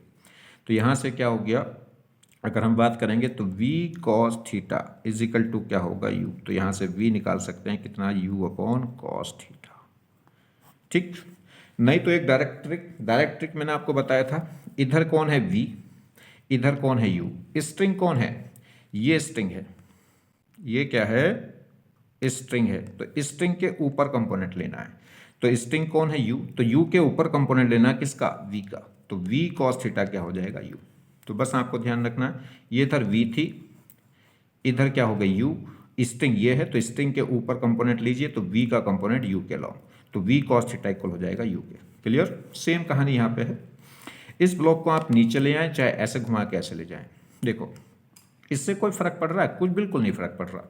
तो यहाँ से क्या हो गया, अगर हम बात करेंगे तो v cos theta is equal to क्या होगा, u। तो यहाँ से v निकाल सकते हैं कितना, u अपॉन cos थीटा। ठीक, नहीं तो एक डायरेक्ट ट्रिक मैंने आपको बताया था। इधर कौन है v, इधर कौन है u, स्ट्रिंग कौन है, ये स्ट्रिंग है, ये क्या है, स्ट्रिंग है। तो स्ट्रिंग के ऊपर कंपोनेंट लेना है। तो स्ट्रिंग कौन है, u, तो u के ऊपर कंपोनेंट लेना है किसका, v का। तो v cos थीटा क्या हो जाएगा, u। तो बस आपको ध्यान रखना है, ये इधर v थी, इधर क्या हो गई u, स्ट्रिंग ये है, तो स्ट्रिंग के ऊपर कंपोनेंट लीजिए, तो v का कंपोनेंट u के अलाउ, तो v cos थीटा इक्वल हो जाएगा u के। क्लियर, सेम कहानी यहाँ पे है। इस ब्लॉक को आप नीचे ले आएँ, चाहे ऐसे घुमा के ऐसे ले जाएं, देखो इससे कोई फर्क पड़ रहा है, कुछ बिल्कुल नहीं फर्क पड़ रहा,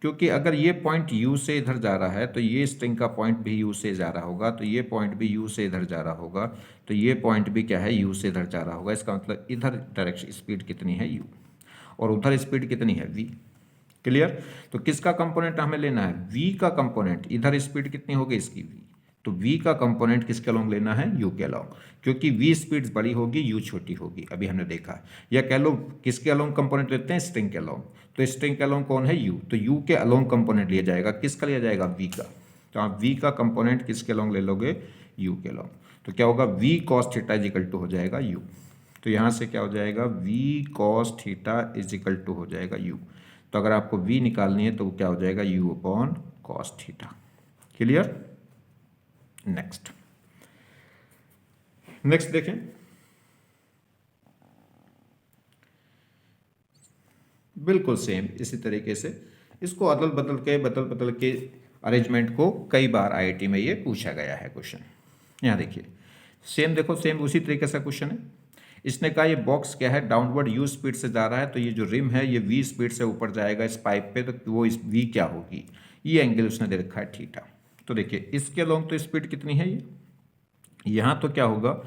क्योंकि अगर ये पॉइंट u से इधर जा रहा है तो ये स्ट्रिंग का पॉइंट भी u से जा रहा होगा, तो ये पॉइंट भी u से इधर जा रहा होगा, तो ये पॉइंट भी क्या है, u से इधर जा रहा होगा। इसका मतलब इधर डायरेक्शन स्पीड कितनी है, u, और उधर स्पीड कितनी है, v। क्लियर, तो किसका कंपोनेंट हमें लेना है, v का कंपोनेंट। इधर स्पीड कितनी होगी इसकी, v, तो v का कंपोनेंट किसके अलोंग लेना है, u के अलोंग, क्योंकि v स्पीड बड़ी होगी, u छोटी होगी, अभी हमने देखा है। या कह लो किसके अलोंग कंपोनेंट लेते हैं, स्ट्रिंग के अलोंग। तो स्ट्रिंग के अलोंग कौन है, u, तो u के अलोंग कंपोनेंट लिया जाएगा, किसका लिया जाएगा, v का। तो आप v का कंपोनेंट किसके अलोंग ले लोगे, u के अलोंग। तो क्या होगा, v cos theta is equal to हो जाएगा u। तो यहाँ से क्या हो जाएगा, v cos theta is equal to हो जाएगा u। तो अगर आपको v निकालनी है तो वो क्या हो जाएगा, u upon cos theta. Clear, next देखें, बिल्कुल सेम इसी तरीके से इसको अदल बदल के अरेंजमेंट को कई बार आईआईटी में ये पूछा गया है क्वेश्चन। यहाँ देखिए सेम, देखो सेम उसी तरीके से क्वेश्चन है। इसने कहा ये बॉक्स क्या है, डाउनवर्ड u स्पीड से जा रहा है, तो ये जो रिम है ये v स्पीड से ऊपर जाएगा इस पाइप पे, तो वो इस v क्या होगी, ये एंगल उसने दे रखा है थीटा। तो देखिए इसके अलोंग तो स्पीड कितनी है, ये यहाँ तो क्या होगा,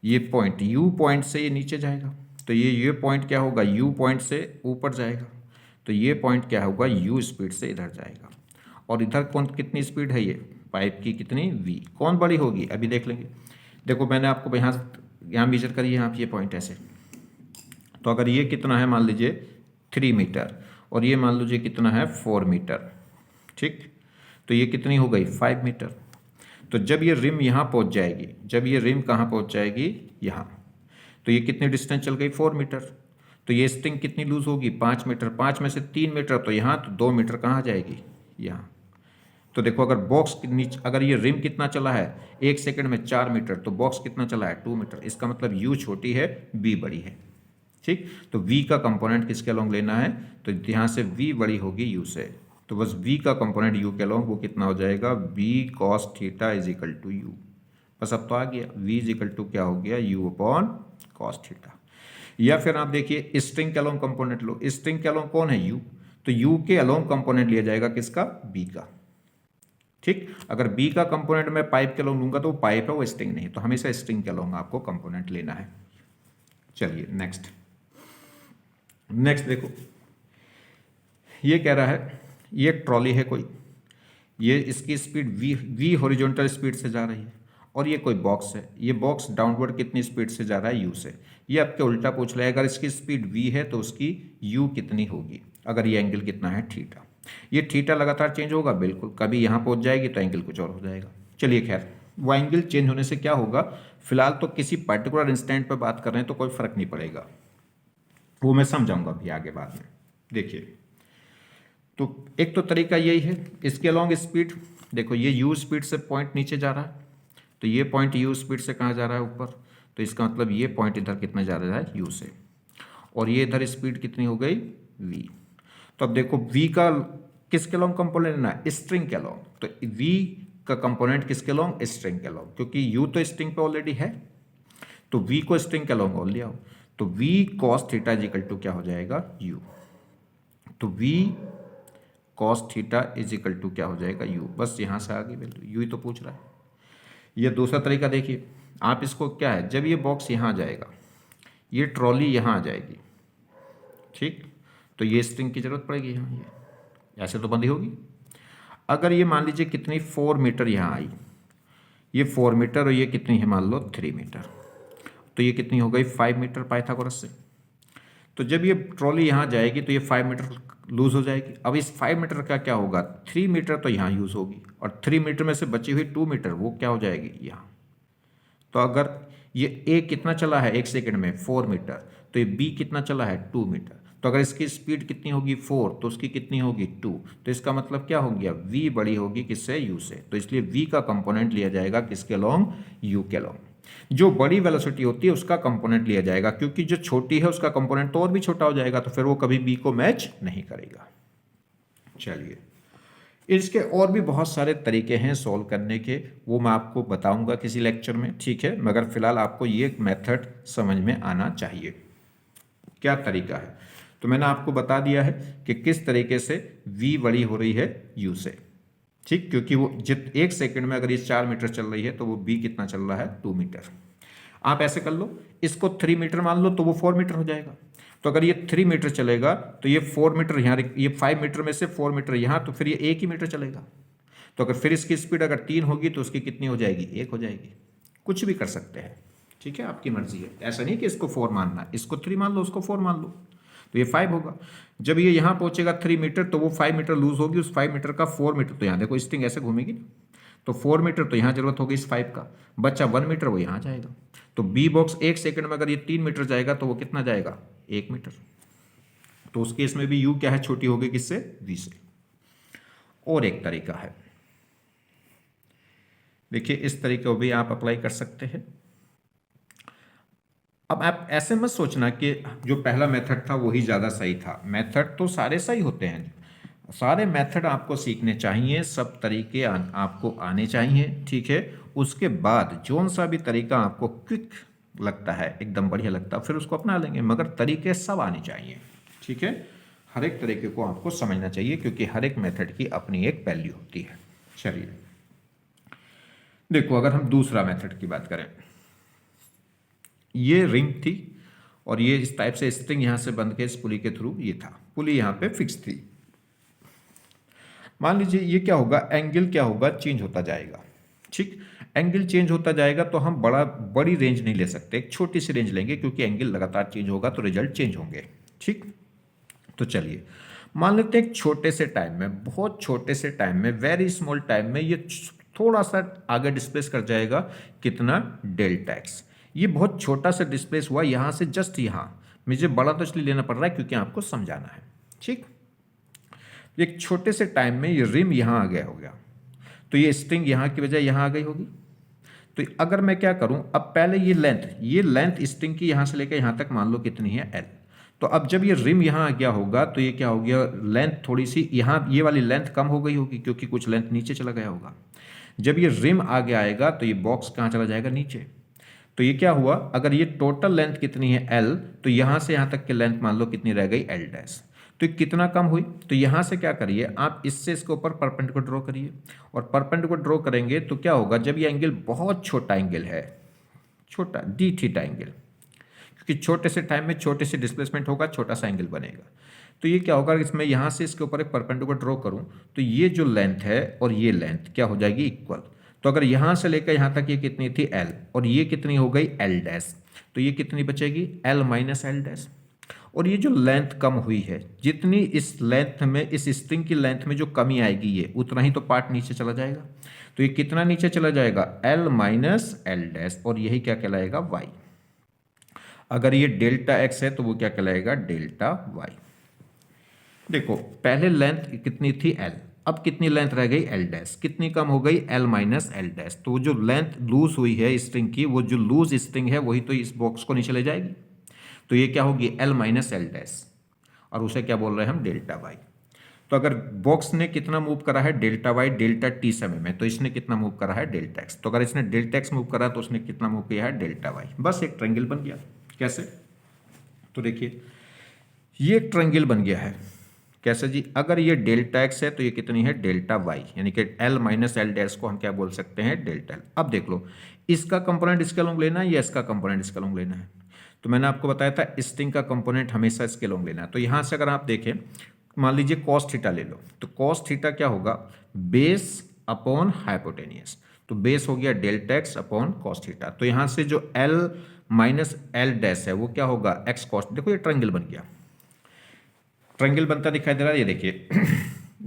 ये पॉइंट u पॉइंट से ये नीचे जाएगा, तो ये पॉइंट क्या होगा, u पॉइंट से ऊपर जाएगा, तो ये पॉइंट क्या होगा, u स्पीड से इधर जाएगा। और इधर कौन कितनी स्पीड है, ये पाइप की कितनी, v, कौन बड़ी होगी अभी देख लेंगे। देखो मैंने आपको यहाँ मेजर करिए, यहाँ ये पॉइंट ऐसे, तो अगर ये कितना है, मान लीजिए 3 मीटर, और ये मान लीजिए कितना है 4 मीटर, ठीक, तो ये कितनी हो गई 5 मीटर। तो जब ये रिम यहाँ पहुँच जाएगी, जब ये रिम कहाँ पहुँच जाएगी, यहाँ, तो ये कितनी डिस्टेंस चल गई 4 मीटर। तो ये स्ट्रिंग कितनी लूज होगी, 5 मीटर, 5 में से 3 मीटर, तो यहाँ, तो 2 मीटर कहाँ जाएगी, यहाँ। तो देखो अगर बॉक्स के नीचे, अगर ये रिम कितना चला है 1 सेकंड में 4 मीटर, तो बॉक्स कितना चला है 2 मीटर। इसका मतलब u छोटी है, b बड़ी है, ठीक। तो v का कंपोनेंट किसके अलोंग लेना है, तो यहाँ से v बड़ी होगी u से, तो बस v का कंपोनेंट u के अलोंग वो कितना हो जाएगा, v cos theta is equal to u। बस अब तो आ गया, v इज इक्वल टू क्या हो गया, u अपॉन cos थीटा। या फिर आप देखिए स्ट्रिंग के अलोंग कंपोनेंट लो, स्ट्रिंग के अलोंग कौन है u, तो u के अलोंग कंपोनेंट लिया जाएगा किसका, b का, ठीक। अगर b का कंपोनेंट मैं पाइप के अलोंग लूंगा तो वो पाइप है, वो स्ट्रिंग नहीं, तो हमेशा स्ट्रिंग के अलोंग आपको कंपोनेंट लेना है। चलिए नेक्स्ट देखो, ये कह रहा है ये ट्रॉली है कोई, ये इसकी स्पीड v हॉरिजॉन्टल स्पीड से जा रही है, और ये कोई बॉक्स है, ये बॉक्स डाउनवर्ड कितनी स्पीड से जा रहा है, u से। ये आपके उल्टा पूछ रहा है, अगर इसकी स्पीड v है तो उसकी u कितनी होगी, अगर ये एंगल कितना है, थीटा। ये थीटा लगातार चेंज होगा, बिल्कुल, कभी यहाँ पहुँच जाएगी तो एंगल कुछ और हो जाएगा। चलिए खैर, वो एंगल चेंज होने से क्या होगा, फिलहाल तो किसी पर्टिकुलर इंस्टेंट पर बात कर रहे हैं तो कोई फर्क नहीं पड़ेगा, वो मैं समझाऊंगा अभी आगे बाद में। देखिए तो एक तो तरीका यही है, इसके अलोंग स्पीड देखो, ये u स्पीड से पॉइंट नीचे जा रहा है, तो ये पॉइंट u स्पीड से कहाँ जा रहा है, ऊपर, तो इसका मतलब ये पॉइंट इधर कितना जा रहा है, u से, और ये इधर स्पीड कितनी हो गई, v। तो अब देखो v का किसके अलोंग कंपोनेंट लेना है, स्ट्रिंग के अलोंग, तो v का कंपोनेंट किसके अलोंग, स्ट्रिंग के अलोंग, क्योंकि u तो स्ट्रिंग पे ऑलरेडी है, तो v को स्ट्रिंग के अलोंग और ले आओ, तो v cos theta is equal to क्या हो जाएगा, u। तो v cos theta is equal to क्या हो जाएगा, u। बस यहाँ से आगे बिल्कुल u ही तो पूछ रहा है। ये दूसरा तरीका देखिए, आप इसको क्या है, जब ये बॉक्स यहाँ आ जाएगा, ये ट्रॉली यहाँ आ जाएगी, ठीक, तो ये स्ट्रिंग की ज़रूरत पड़ेगी यहाँ, ये ऐसे तो बंदी होगी। अगर ये मान लीजिए कितनी 4 मीटर यहाँ आई, ये 4 मीटर और ये कितनी है मान लो 3 मीटर, तो ये कितनी हो गई 5 मीटर पाइथागोरस से। तो जब ये ट्रॉली यहाँ जाएगी तो ये 5 मीटर लूज हो जाएगी। अब इस 5 मीटर का क्या होगा, 3 मीटर तो यहाँ यूज़ होगी और 3 मीटर में से बची हुई 2 मीटर वो क्या हो जाएगी यहाँ। तो अगर ये ए कितना चला है 1 सेकंड में 4 मीटर, तो ये बी कितना चला है 2 मीटर। तो अगर इसकी स्पीड कितनी होगी 4, तो उसकी कितनी होगी 2, तो इसका मतलब क्या हो गया, v बड़ी होगी किससे, u से। तो इसलिए v का कंपोनेंट लिया जाएगा किसके अलोंग, u के अलोंग। जो बड़ी वेलोसिटी होती है उसका कंपोनेंट लिया जाएगा, क्योंकि जो छोटी है उसका कंपोनेंट तो और भी छोटा हो जाएगा, तो फिर वो कभी b को मैच नहीं करेगा। चलिए, इसके और भी बहुत सारे तरीके हैं सॉल्व करने के, वो मैं आपको बताऊंगा किसी लेक्चर में, ठीक है, मगर फिलहाल आपको ये मेथड समझ में आना चाहिए। क्या तरीका है, तो मैंने आपको बता दिया है कि किस तरीके से v बड़ी हो रही है u से, ठीक, क्योंकि वो 1 सेकंड में अगर ये 4 मीटर चल रही है तो वो b कितना चल रहा है 2 मीटर। आप ऐसे कर लो, इसको 3 मीटर मान लो तो वो 4 मीटर हो जाएगा। तो अगर ये 3 मीटर चलेगा तो ये 4 मीटर यहाँ, ये 5 मीटर में से 4 मीटर यहाँ, तो फिर ये 1 ही मीटर चलेगा। तो अगर फिर इसकी स्पीड अगर 3 होगी तो उसकी कितनी हो जाएगी, 1 हो जाएगी। कुछ भी कर सकते हैं, ठीक है, आपकी मर्जी है, ऐसा नहीं कि इसको 4 मानना, इसको 3 मान लो, उसको 4 मान लो, तो ये 5 होगा। जब ये यहाँ पहुंचेगा 3 मीटर तो वो 5 मीटर लूज होगी, उस 5 मीटर का 4 मीटर, तो यहाँ देखो स्ट्रिंग ऐसे घूमेगी, तो 4 मीटर तो यहाँ जरूरत होगी इस 5 का, बच्चा 1 मीटर वो यहाँ जाएगा। तो बी बॉक्स 1 सेकंड में अगर ये 3 मीटर जाएगा तो वो कितना जाएगा, 1 मीटर। तो उस केस में भी यू क्या है, छोटी होगी किससे, वी से। और एक तरीका है, देखिए इस तरीके को भी आप अप्लाई कर सकते हैं। अब आप ऐसे मत सोचना कि जो पहला मेथड था वही ज़्यादा सही था, मेथड तो सारे सही होते हैं, सारे मेथड आपको सीखने चाहिए, सब तरीके आपको आने चाहिए, ठीक है। उसके बाद जोन सा भी तरीका आपको क्विक लगता है, एकदम बढ़िया लगता है, फिर उसको अपना लेंगे, मगर तरीके सब आने चाहिए, ठीक है। हर एक तरीके को आपको समझना चाहिए, क्योंकि हर एक मेथड की अपनी एक वैल्यू होती है। चलिए देखो, अगर हम दूसरा मेथड की बात करें, ये रिंग थी और ये इस टाइप से स्ट्रिंग यहाँ से बंध के इस पुली के थ्रू ये था, पुली यहाँ पे फिक्स थी। मान लीजिए ये क्या होगा, एंगल क्या होगा, चेंज होता जाएगा, ठीक, एंगल चेंज होता जाएगा तो हम बड़ी रेंज नहीं ले सकते, एक छोटी सी रेंज लेंगे, क्योंकि एंगल लगातार चेंज होगा तो रिजल्ट चेंज होंगे, ठीक। तो चलिए मान लेते हैं एक छोटे से टाइम में, बहुत छोटे से टाइम में, वेरी स्मॉल टाइम में ये थोड़ा सा आगे डिस्प्लेस कर जाएगा, कितना, डेल्टा एक्स। ये बहुत छोटा सा डिस्प्लेस हुआ यहाँ से जस्ट यहाँ, मुझे बड़ा तो इसलिए लेना पड़ रहा है क्योंकि आपको समझाना है, ठीक। एक छोटे से टाइम में ये रिम यहाँ आ गया हो गया, तो ये स्ट्रिंग यहाँ की बजाय यहाँ आ गई होगी। तो अगर मैं क्या करूँ, अब पहले ये लेंथ स्ट्रिंग की यहाँ से लेकर यहाँ तक मान लो कितनी है, एल। तो अब जब ये रिम यहाँ आ गया होगा तो ये क्या हो गया, लेंथ थोड़ी सी यहाँ, ये वाली लेंथ कम हो गई होगी क्योंकि कुछ लेंथ नीचे चला गया होगा। जब ये रिम आगे आएगा तो ये बॉक्स कहाँ चला जाएगा, नीचे। तो ये क्या हुआ, अगर ये टोटल लेंथ कितनी है एल, तो यहाँ से यहाँ तक की लेंथ मान लो कितनी रह गई, एल डैश। तो कितना कम हुई, तो यहाँ से क्या करिए आप, इससे इसके ऊपर परपेंडिकुलर ड्रॉ करिए, और परपेंडिकुलर ड्रॉ करेंगे तो क्या होगा, जब ये एंगल बहुत छोटा एंगल है, छोटा डी थीटा एंगल, क्योंकि छोटे से टाइम में छोटे से डिस्प्लेसमेंट होगा, छोटा सा एंगल बनेगा। तो ये क्या होगा, इसमें यहाँ से इसके ऊपर एक परपेंडिकुलर ड्रॉ करूँ तो ये जो लेंथ है और ये लेंथ क्या हो जाएगी, इक्वल। तो अगर यहाँ से लेकर यहाँ तक ये कितनी थी, एल, और ये कितनी हो गई, एल डैश, तो ये कितनी बचेगी, एल माइनस एल डैश। और ये जो लेंथ कम हुई है, जितनी इस लेंथ में, इस स्ट्रिंग की लेंथ में जो कमी आएगी ये उतना ही तो पार्ट नीचे चला जाएगा। तो ये कितना नीचे चला जाएगा, एल माइनस एल डैश, और यही क्या कहलाएगा, वाई। अगर ये डेल्टा एक्स है तो वो क्या कहलाएगा, डेल्टा वाई। देखो पहले लेंथ कितनी थी, एल, अब कितनी लेंथ रह गई, एल डैश, कितनी कम हो गई, एल माइनस एल डैश। तो जो लेंथ लूज हुई है स्ट्रिंग की, वो जो लूज स्ट्रिंग है वही तो इस बॉक्स को नीचे ले जाएगी। तो ये क्या होगी, एल माइनस एल डैश, और उसे क्या बोल रहे हैं हम, डेल्टा वाई। तो अगर बॉक्स ने कितना मूव करा है, डेल्टा वाई, डेल्टा टी समय में, तो इसने कितना मूव करा है, डेल्टा एक्स। तो अगर इसने डेल्टा एक्स मूव करा तो उसने कितना मूव किया है, डेल्टा वाई। बस एक ट्रायंगल बन गया। कैसे, तो देखिए ये एक ट्रायंगल बन गया है, कैसे जी, अगर ये डेल्टा एक्स है तो ये कितनी है डेल्टा वाई, यानी कि एल माइनस एल डैश को हम क्या बोल सकते हैं डेल्टा एल। अब देख लो, इसका कंपोनेंट इसके लॉन्ग लेना है या इसका कंपोनेंट इसके लॉन्ग लेना है। तो मैंने आपको बताया था स्ट्रिंग का कंपोनेंट हमेशा इसके लॉन्ग लेना है। तो यहाँ से अगर आप देखें, मान लीजिए कॉस थीटा ले लो, तो कॉस थीटा क्या होगा, बेस अपॉन हाइपोटेनियस। तो बेस हो गया delta x upon cos theta. तो यहाँ से जो एल माइनस एल डैश है वो क्या होगा एक्स कॉस। देखो ये ट्रायंगल बन गया, ट्रायंगल बनता दिखाई दे रहा है, ये देखिए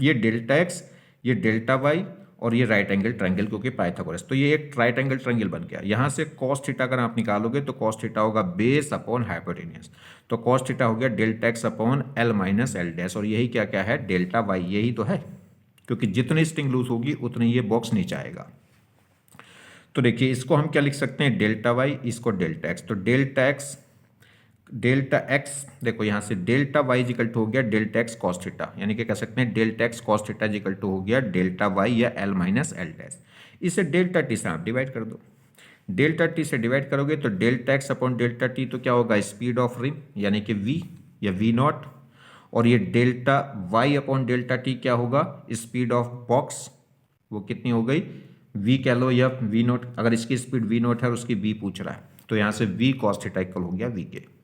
ये डेल्टा एक्स, ये डेल्टा वाई, और ये राइट एंगल ट्रायंगल क्योंकि पाइथागोरस। तो ये एक राइट एंगल ट्रायंगल बन गया। यहाँ से कॉस थीटा अगर आप निकालोगे तो कॉस थीटा होगा बेस अपॉन हाइपोटेनियस। तो कॉस थीटा हो गया delta x upon L minus l dash, और यही क्या क्या है डेल्टा वाई, यही तो है, क्योंकि जितनी स्ट्रिंग लूज होगी उतनी ये बॉक्स नीचे आएगा। तो देखिए इसको हम क्या लिख सकते हैं डेल्टा वाई, इसको डेल्टा एक्स। तो डेल्टा एक्स देखो यहाँ से डेल्टा वाई इजिकल टू हो गया डेल्टा एक्स कॉस थीटा, यानी कि कह सकते हैं delta x cos theta is equal to हो गया डेल्टा वाई या एल माइनस एल डैश। इसे डेल्टा टी से आप डिवाइड कर दो। डेल्टा टी से डिवाइड करोगे तो delta x upon delta T तो क्या होगा स्पीड ऑफ रिंग, यानी कि वी या वी नॉट, और ये delta y upon delta t क्या होगा स्पीड ऑफ बॉक्स, वो कितनी हो गई वी कह लो या वी नॉट। अगर इसकी स्पीड वी नॉट है और उसकी वी पूछ रहा है तो यहाँ से वी कॉस थीटा इक्वल हो गया वी के।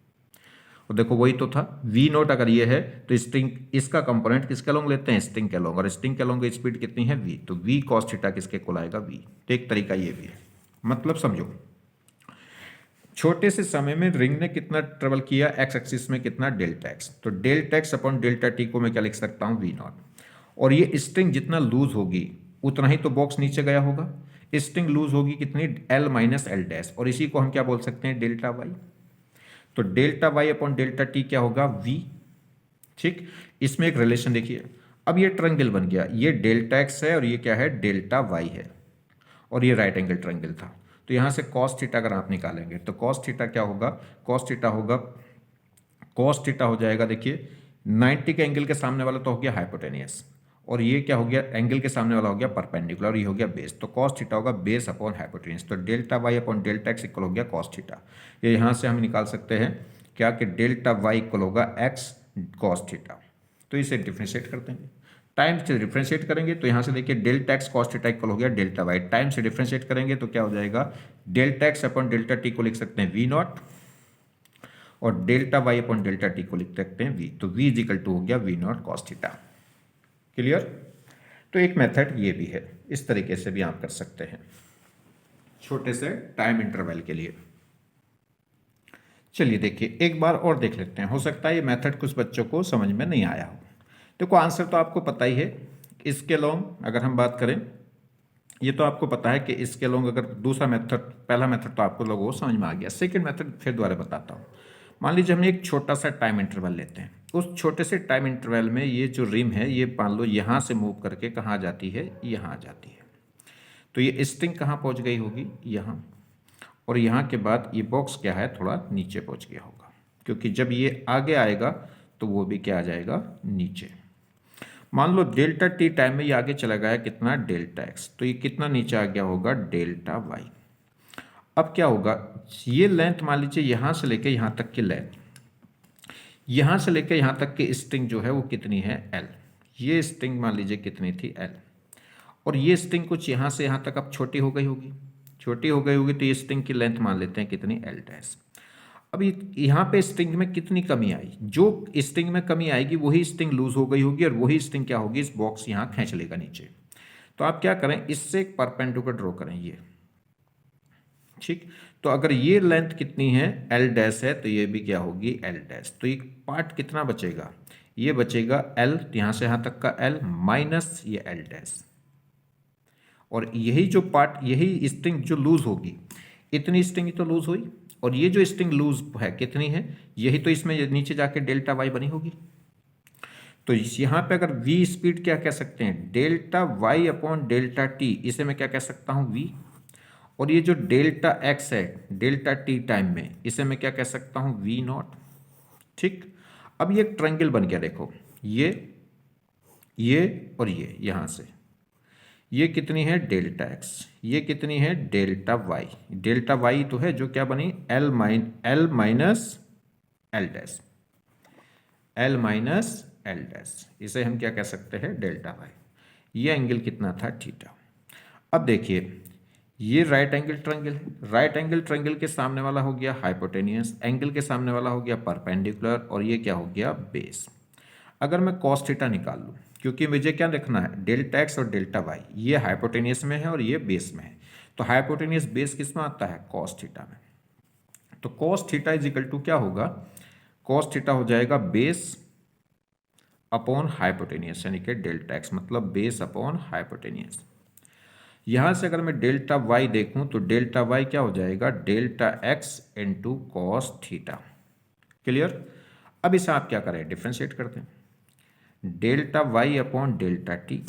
और देखो वही तो था, वी नोट अगर ये है तो स्ट्रिंग इसका कंपोनेंट किसके लॉन्ग लेते हैं स्ट्रिंग के लॉन्ग, और स्ट्रिंग के लॉन्ग की स्पीड कितनी है वी, तो वी कॉस थीटा किसके इक्वल आएगा वी। तो एक तरीका ये भी है, मतलब समझो छोटे से समय में रिंग ने कितना ट्रेवल किया एक्स एक्सिस में कितना डेल्टा एक्स, तो delta x upon delta t को मैं क्या लिख सकता हूँ वी नॉट। और ये स्ट्रिंग जितना लूज होगी उतना ही तो बॉक्स नीचे गया होगा। स्ट्रिंग लूज होगी कितनी एल माइनस एल डैश, और इसी को हम क्या बोल सकते हैं डेल्टा वाई। तो delta y upon delta t क्या होगा वी। ठीक, इसमें एक रिलेशन देखिए, अब ये ट्रायंगल बन गया, ये डेल्टा एक्स है और ये क्या है डेल्टा वाई है, और ये राइट एंगल ट्रायंगल था। तो यहाँ से कॉस थीटा अगर आप निकालेंगे तो कॉस थीटा क्या होगा, कॉस थीटा हो जाएगा देखिए 90 के एंगल के सामने वाला तो हो गया हाइपोटेनियस, और ये क्या हो गया एंगल के सामने वाला हो गया परपेंडिकुलर, और ये हो गया बेस। तो कॉस थीटा होगा बेस अपॉन हाइपोटेनियस। तो delta y upon delta x equal हो गया कॉस थीटा। ये यहाँ से हम निकाल सकते हैं क्या कि डेल्टा वाई इक्वल होगा एक्स कॉस थीटा। तो इसे डिफ्रेंशिएट कर देंगे, टाइम से डिफ्रेंशिएट करेंगे तो यहाँ से देखिए delta x cos theta equal हो गया डेल्टा वाई। टाइम से डिफ्रेंशिएट करेंगे तो क्या हो जाएगा delta x upon delta t को लिख सकते हैं वी नॉट, और delta y upon delta t को लिख सकते हैं वी। तो वी इजिकल टू हो गया v nought cos theta. Clear. तो एक मेथड ये भी है, इस तरीके से भी आप कर सकते हैं छोटे से टाइम इंटरवल के लिए। चलिए देखिए एक बार और देख लेते हैं, हो सकता है ये मेथड कुछ बच्चों को समझ में नहीं आया हो। देखो आंसर तो आपको पता ही है, इसके लॉन्ग अगर हम बात करें ये तो आपको पता है कि इसके लॉन्ग अगर दूसरा मेथड, पहला मेथड तो आपको लोगों को समझ में आ गया। सेकंड मेथड फिर दोबारा बताता हूँ। मान लीजिए हमने एक छोटा सा टाइम इंटरवल लेते हैं, उस छोटे से टाइम इंटरवल में ये जो रिम है ये मान लो यहाँ से मूव करके कहाँ जाती है, यहाँ जाती है। तो ये स्ट्रिंग कहाँ पहुँच गई होगी, यहाँ, और यहाँ के बाद ये बॉक्स क्या है थोड़ा नीचे पहुँच गया होगा, क्योंकि जब ये आगे आएगा तो वो भी क्या आ जाएगा नीचे। मान लो डेल्टा टी टाइम में ये आगे चला गया कितना डेल्टा एक्स, तो ये कितना नीचे आ गया होगा डेल्टा वाई। अब क्या होगा, ये लेंथ मान लीजिए यहाँ से लेके यहाँ तक की लेंथ, यहाँ से लेके यहाँ तक की स्ट्रिंग जो है वो कितनी है एल। ये स्ट्रिंग मान लीजिए कितनी थी एल, और ये स्ट्रिंग कुछ यहाँ से यहाँ तक अब छोटी हो गई होगी, छोटी हो गई होगी तो ये स्ट्रिंग की लेंथ मान लेते हैं कितनी एल डैश। अब यहाँ पे स्ट्रिंग में कितनी कमी आई, जो स्ट्रिंग में कमी आएगी वही स्ट्रिंग लूज हो गई होगी, और वही स्ट्रिंग क्या होगी इस बॉक्स यहाँ खींच लेगा नीचे। तो आप क्या करें, इससे एक परपेंडिकुलर ड्रॉ करें ये। ठीक, तो अगर ये लेंथ कितनी है एल डैश है तो ये भी क्या होगी एल डैश। तो ये पार्ट कितना बचेगा, ये बचेगा एल, यहाँ से यहाँ तक का एल माइनस ये एल डैश, और यही जो पार्ट, यही स्ट्रिंग जो लूज होगी, इतनी स्ट्रिंग ही तो लूज हुई, और ये जो स्ट्रिंग लूज है कितनी है, यही तो इसमें नीचे जाके डेल्टा वाई बनी होगी। तो यहाँ पे अगर v स्पीड क्या कह सकते हैं delta y upon delta t, इसे मैं क्या कह सकता हूँ v, और ये जो डेल्टा एक्स है डेल्टा टी टाइम में, इसे मैं क्या कह सकता हूँ वी नॉट। ठीक, अब ये एक ट्रायंगल बन गया, देखो ये और ये, यहाँ से ये कितनी है डेल्टा एक्स, ये कितनी है डेल्टा वाई। डेल्टा वाई तो है जो क्या बनी L minus l dash, L minus l dash, इसे हम क्या कह सकते हैं, डेल्टा वाई। ये एंगल कितना था, थीटा। अब देखिए ये राइट एंगल ट्रायंगल है, राइट एंगल ट्रायंगल के सामने वाला हो गया हाइपोटेनियस, एंगल के सामने वाला हो गया परपेंडिकुलर, और ये क्या हो गया, बेस। अगर मैं कॉस थीटा निकाल लूँ, क्योंकि मुझे क्या रखना है, डेल्टा एक्स और डेल्टा वाई, ये हाइपोटेनियस में है और ये बेस में है, तो हाइपोटेनियस बेस किस में आता है, कॉस थीटा में। तो cos theta is equal to क्या होगा, कॉस थीटा हो जाएगा बेस अपॉन हाइपोटेनियस, यानी कि डेल्टा एक्स मतलब बेस अपॉन हाइपोटेनियस। यहां से अगर मैं डेल्टा वाई देखूं तो डेल्टा वाई क्या हो जाएगा, delta x into cos theta. Clear. अब इसे आप क्या करें, डिफ्रेंशिएट करते हैं, delta y upon delta t,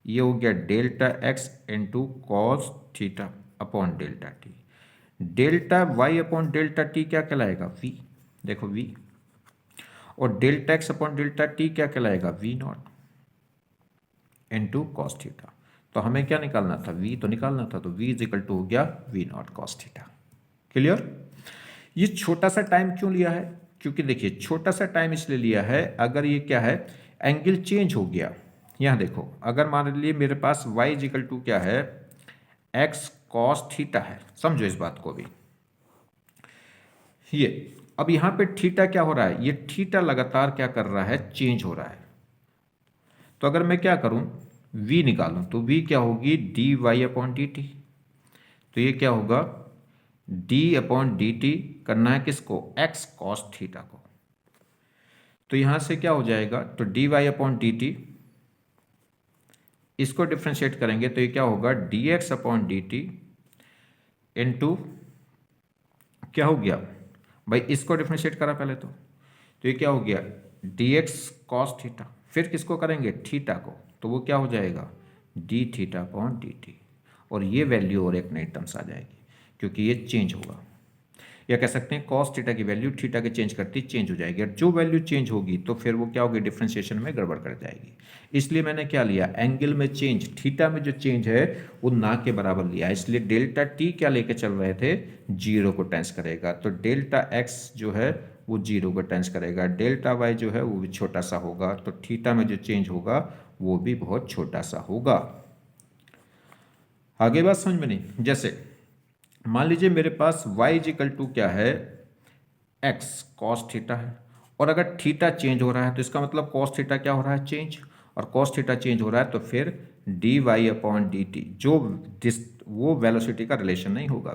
ये हो गया delta x into cos theta upon delta t. Delta y upon delta t क्या कहलाएगा, वी, देखो वी, और delta x upon delta t क्या कहलाएगा, v nought into cos theta. तो हमें क्या निकालना था, v तो निकालना था, तो v इज इक्वल टू हो गया v not cos theta. Clear. ये छोटा सा टाइम क्यों लिया है, क्योंकि देखिए छोटा सा टाइम इसलिए लिया है, अगर ये क्या है, एंगल चेंज हो गया, यहां देखो अगर मान लीजिए मेरे पास y इज इक्वल टू क्या है, x कॉस थीटा है, समझो इस बात को भी। ये अब यहां पे थीटा क्या हो रहा है, ये थीटा लगातार क्या कर रहा है, चेंज हो रहा है। तो अगर मैं क्या करूं, v निकालूं, तो v क्या होगी, d y upon d t. तो ये क्या होगा, d अपॉन डी टी करना है किसको, x कॉस थीटा को। तो यहां से क्या हो जाएगा, तो d y upon d t, इसको डिफ्रेंशिएट करेंगे तो ये क्या होगा, d x upon d t into क्या हो गया भाई, इसको डिफ्रेंशिएट करा पहले तो ये क्या हो गया, डी एक्स कॉस थीटा, फिर किसको करेंगे, थीटा को, तो वो क्या हो जाएगा, D theta upon d T, और ये वैल्यू और एक नई टर्म्स आ जाएगी, क्योंकि ये चेंज होगा, या कह सकते हैं कॉस थीटा की वैल्यू थीटा के चेंज करती चेंज हो जाएगी, और जो वैल्यू चेंज होगी तो फिर वो क्या होगी, डिफ्रेंशिएशन में गड़बड़ कर जाएगी। इसलिए मैंने क्या लिया, एंगल में चेंज, थीटा में जो चेंज है वो ना के बराबर लिया, इसलिए डेल्टा टी क्या लेके चल रहे थे, जीरो को टेंस करेगा, तो डेल्टा एक्स जो है वो जीरो को टेंस करेगा, डेल्टा वाई जो है वो भी छोटा सा होगा, तो थीटा में जो चेंज होगा वो भी बहुत छोटा सा होगा। आगे बात समझ में नहीं, जैसे मान लीजिए मेरे पास y इजिकल टू क्या है, x कॉस थीटा है, और अगर थीटा चेंज हो रहा है तो इसका मतलब कॉस थीटा क्या हो रहा है, चेंज, और कॉस थीटा चेंज हो रहा है तो फिर d y upon d t, जो वो वेलोसिटी का रिलेशन नहीं होगा,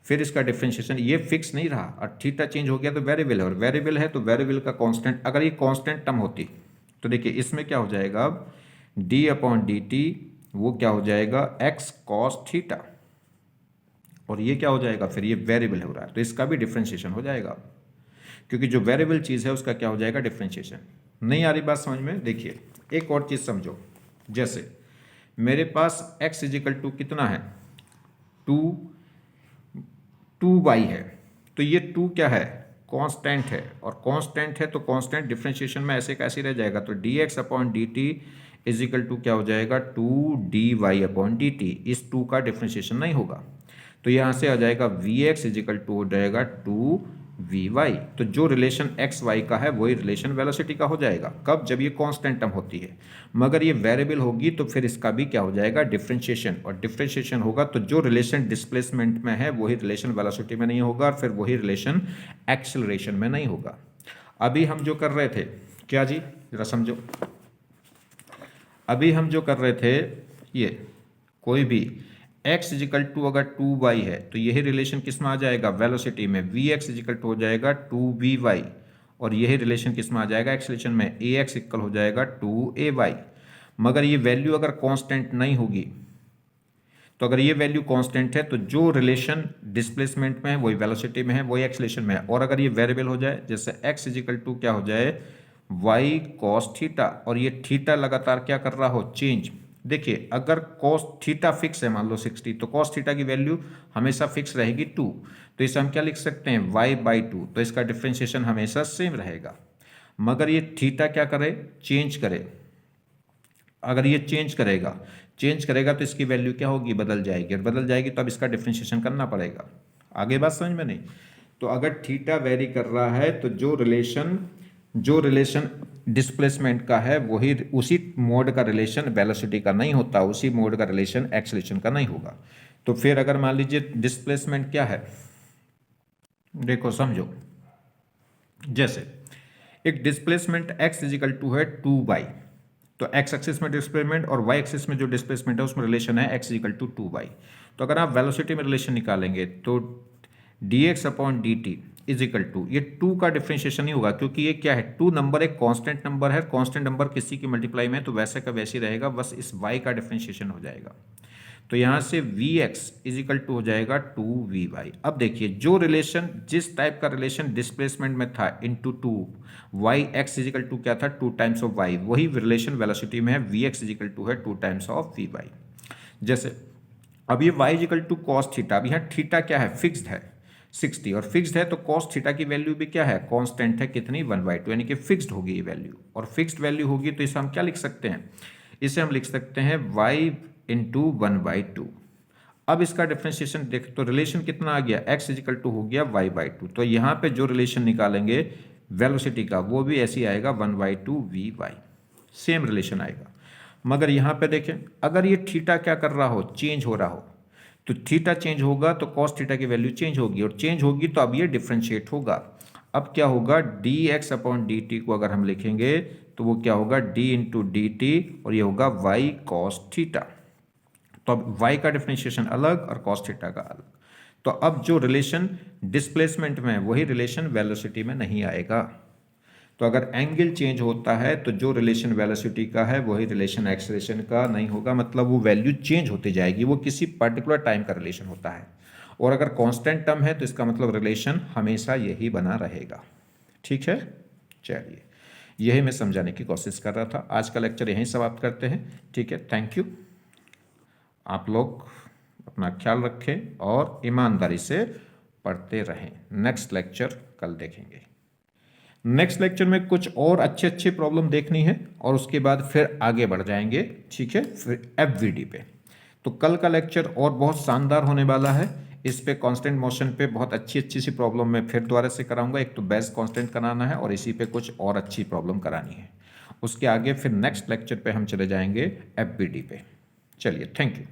फिर इसका डिफरेंशिएशन ये फिक्स नहीं रहा, और थीटा चेंज हो गया तो वेरिएबल है, और वेरिएबल है तो वेरिएबल का कांस्टेंट, अगर ये कांस्टेंट टर्म होती तो देखिए इसमें क्या हो जाएगा, अब डी अपॉन डी टी वो क्या हो जाएगा, एक्स कॉस थीटा, और ये क्या हो जाएगा, फिर ये वेरिएबल हो रहा है तो इसका भी डिफरेंशिएशन हो जाएगा, क्योंकि जो वेरिएबल चीज़ है उसका क्या हो जाएगा, डिफरेंशिएशन। नहीं आ रही बात समझ में, देखिए एक और चीज़ समझो, जैसे मेरे पास x इजिकल टू कितना है, टू वाई है, तो ये टू क्या है, कांस्टेंट है, और कांस्टेंट है तो कांस्टेंट डिफरेंशिएशन में ऐसे कैसे रह जाएगा, तो d x upon d t is equal to क्या हो जाएगा, two d y upon d t, इस टू का डिफरेंशिएशन नहीं होगा, तो यहाँ से आ जाएगा वी एक्स इजिकल टू हो जाएगा टू वी वाई, तो जो रिलेशन एक्स वाई का है वही रिलेशन वेलोसिटी का हो जाएगा, कब, जब ये कांस्टेंट टर्म होती है, मगर ये वेरिएबल होगी तो फिर इसका भी क्या हो जाएगा, डिफरेंशिएशन, और डिफरेंशिएशन होगा तो जो रिलेशन डिस्प्लेसमेंट में है वही रिलेशन वेलोसिटी में नहीं होगा, और फिर वही रिलेशन एक्सेलरेशन में नहीं होगा। अभी हम जो कर रहे थे, क्या जी जरा समझो, अभी हम जो कर रहे थे, ये कोई भी x इजिकल टू अगर टू वाई है तो यही रिलेशन किस में आ जाएगा, वेलोसिटी में, वी एक्स इजिकल टू हो जाएगा टू वी वाई, और यही रिलेशन किस में आ जाएगा, एक्सेलरेशन में, ए एक्स इक्वल हो जाएगा टू ए वाई। मगर ये वैल्यू अगर कांस्टेंट नहीं होगी, तो अगर ये वैल्यू कांस्टेंट है तो जो रिलेशन डिस्प्लेसमेंट में है वही वेलोसिटी में है, वही एक्सेलरेशन में है, और अगर ये वेरिएबल हो जाए, जैसे x इजिकल टू क्या हो जाए, y कॉस थीटा, और ये थीटा लगातार क्या कर रहा हो, चेंज, देखिए अगर cos थीटा फिक्स है मान लो 60, तो cos थीटा की वैल्यू हमेशा फिक्स रहेगी 2, तो इसे हम क्या लिख सकते हैं, y/2, तो इसका डिफरेंशिएशन हमेशा सेम रहेगा। मगर ये थीटा क्या करे, चेंज करे, अगर ये चेंज करेगा तो इसकी वैल्यू क्या होगी, बदल जाएगी, और बदल जाएगी तो अब इसका डिफरेंशिएशन करना पड़ेगा। आगे बात समझ में नहीं, तो अगर थीटा वेरी कर रहा है तो जो रिलेशन डिस्प्लेसमेंट का है वही उसी मोड का रिलेशन वेलोसिटी का नहीं होता, उसी मोड का रिलेशन एक्सेलरेशन का नहीं होगा। तो फिर अगर मान लीजिए डिस्प्लेसमेंट क्या है, देखो समझो, जैसे एक डिस्प्लेसमेंट x इजिकल टू है 2y, तो x एक्सिस में डिस्प्लेसमेंट और y एक्सिस में जो डिस्प्लेसमेंट है उसमें रिलेशन है x इजिकल टू 2y। तो अगर आप वेलोसिटी में रिलेशन निकालेंगे तो dx upon dt is equal to, ये 2 का डिफ्रेंशिएशन नहीं होगा क्योंकि ये क्या है, 2 नंबर एक कांस्टेंट नंबर है, कांस्टेंट नंबर किसी की मल्टीप्लाई में तो वैसे का वैसे ही रहेगा, बस इस y का डिफ्रेंशिएशन हो जाएगा। तो यहाँ से vx इज इक्वल टू हो जाएगा 2vy। अब देखिए जो रिलेशन, जिस टाइप का रिलेशन डिस्प्लेसमेंट में था into 2 y x is equal to क्या था 2 टाइम्स ऑफ y, वही रिलेशन वेलोसिटी में है, vx इज इक्वल टू है 2 टाइम्स ऑफ vy। जैसे अब ये y is equal to cos theta, अब यहाँ थीटा क्या है, फिक्स्ड है 60, और फिक्स्ड है तो कॉस थीटा की वैल्यू भी क्या है, कांस्टेंट है, कितनी 1/2, यानी कि फिक्स्ड होगी ये वैल्यू। और फिक्स्ड वैल्यू होगी तो इसे हम क्या लिख सकते हैं, इसे हम लिख सकते हैं y इंटू 1/2। अब इसका डिफ्रेंशिएशन देख तो रिलेशन कितना आ गया, x इजिकल टू हो गया y/2। तो यहाँ पे जो रिलेशन निकालेंगे वेलोसिटी का वो भी ऐसे ही आएगा 1/2 vy, सेम रिलेशन आएगा। मगर यहाँ पे देखें अगर ये थीटा क्या कर रहा हो, चेंज हो रहा हो, तो थीटा चेंज होगा तो कॉस थीटा की वैल्यू चेंज होगी, और चेंज होगी तो अब ये डिफ्रेंशिएट होगा। अब क्या होगा, dx अपॉन dt को अगर हम लिखेंगे तो वो क्या होगा d इंटू dt, और ये होगा y कॉस थीटा। तो अब y का डिफ्रेंशिएशन अलग और कॉस थीटा का अलग। तो अब जो रिलेशन डिस्प्लेसमेंट में वही रिलेशन वेलोसिटी में नहीं आएगा। तो अगर एंगल चेंज होता है तो जो रिलेशन वेलोसिटी का है वही रिलेशन एक्सेलरेशन का नहीं होगा, मतलब वो वैल्यू चेंज होती जाएगी, वो किसी पर्टिकुलर टाइम का रिलेशन होता है। और अगर कांस्टेंट टर्म है तो इसका मतलब रिलेशन हमेशा यही बना रहेगा। ठीक है, चलिए यही मैं समझाने की कोशिश कर रहा था। आज का लेक्चर यहीं समाप्त करते हैं। ठीक है, थैंक यू। आप लोग अपना ख्याल रखें और ईमानदारी से पढ़ते रहें। नेक्स्ट लेक्चर कल देखेंगे। नेक्स्ट लेक्चर में कुछ और अच्छे अच्छे प्रॉब्लम देखनी है और उसके बाद फिर आगे बढ़ जाएंगे। ठीक है, फिर एफवीडी पे। तो कल का लेक्चर और बहुत शानदार होने वाला है। इस पे कांस्टेंट मोशन पे बहुत अच्छी अच्छी सी प्रॉब्लम मैं फिर दोबारा से कराऊंगा। एक तो बेस कांस्टेंट कराना है और इसी पे कुछ और अच्छी प्रॉब्लम करानी है। उसके आगे फिर नेक्स्ट लेक्चर पे हम चले जाएंगे एफवीडी पे। चलिए, थैंक यू।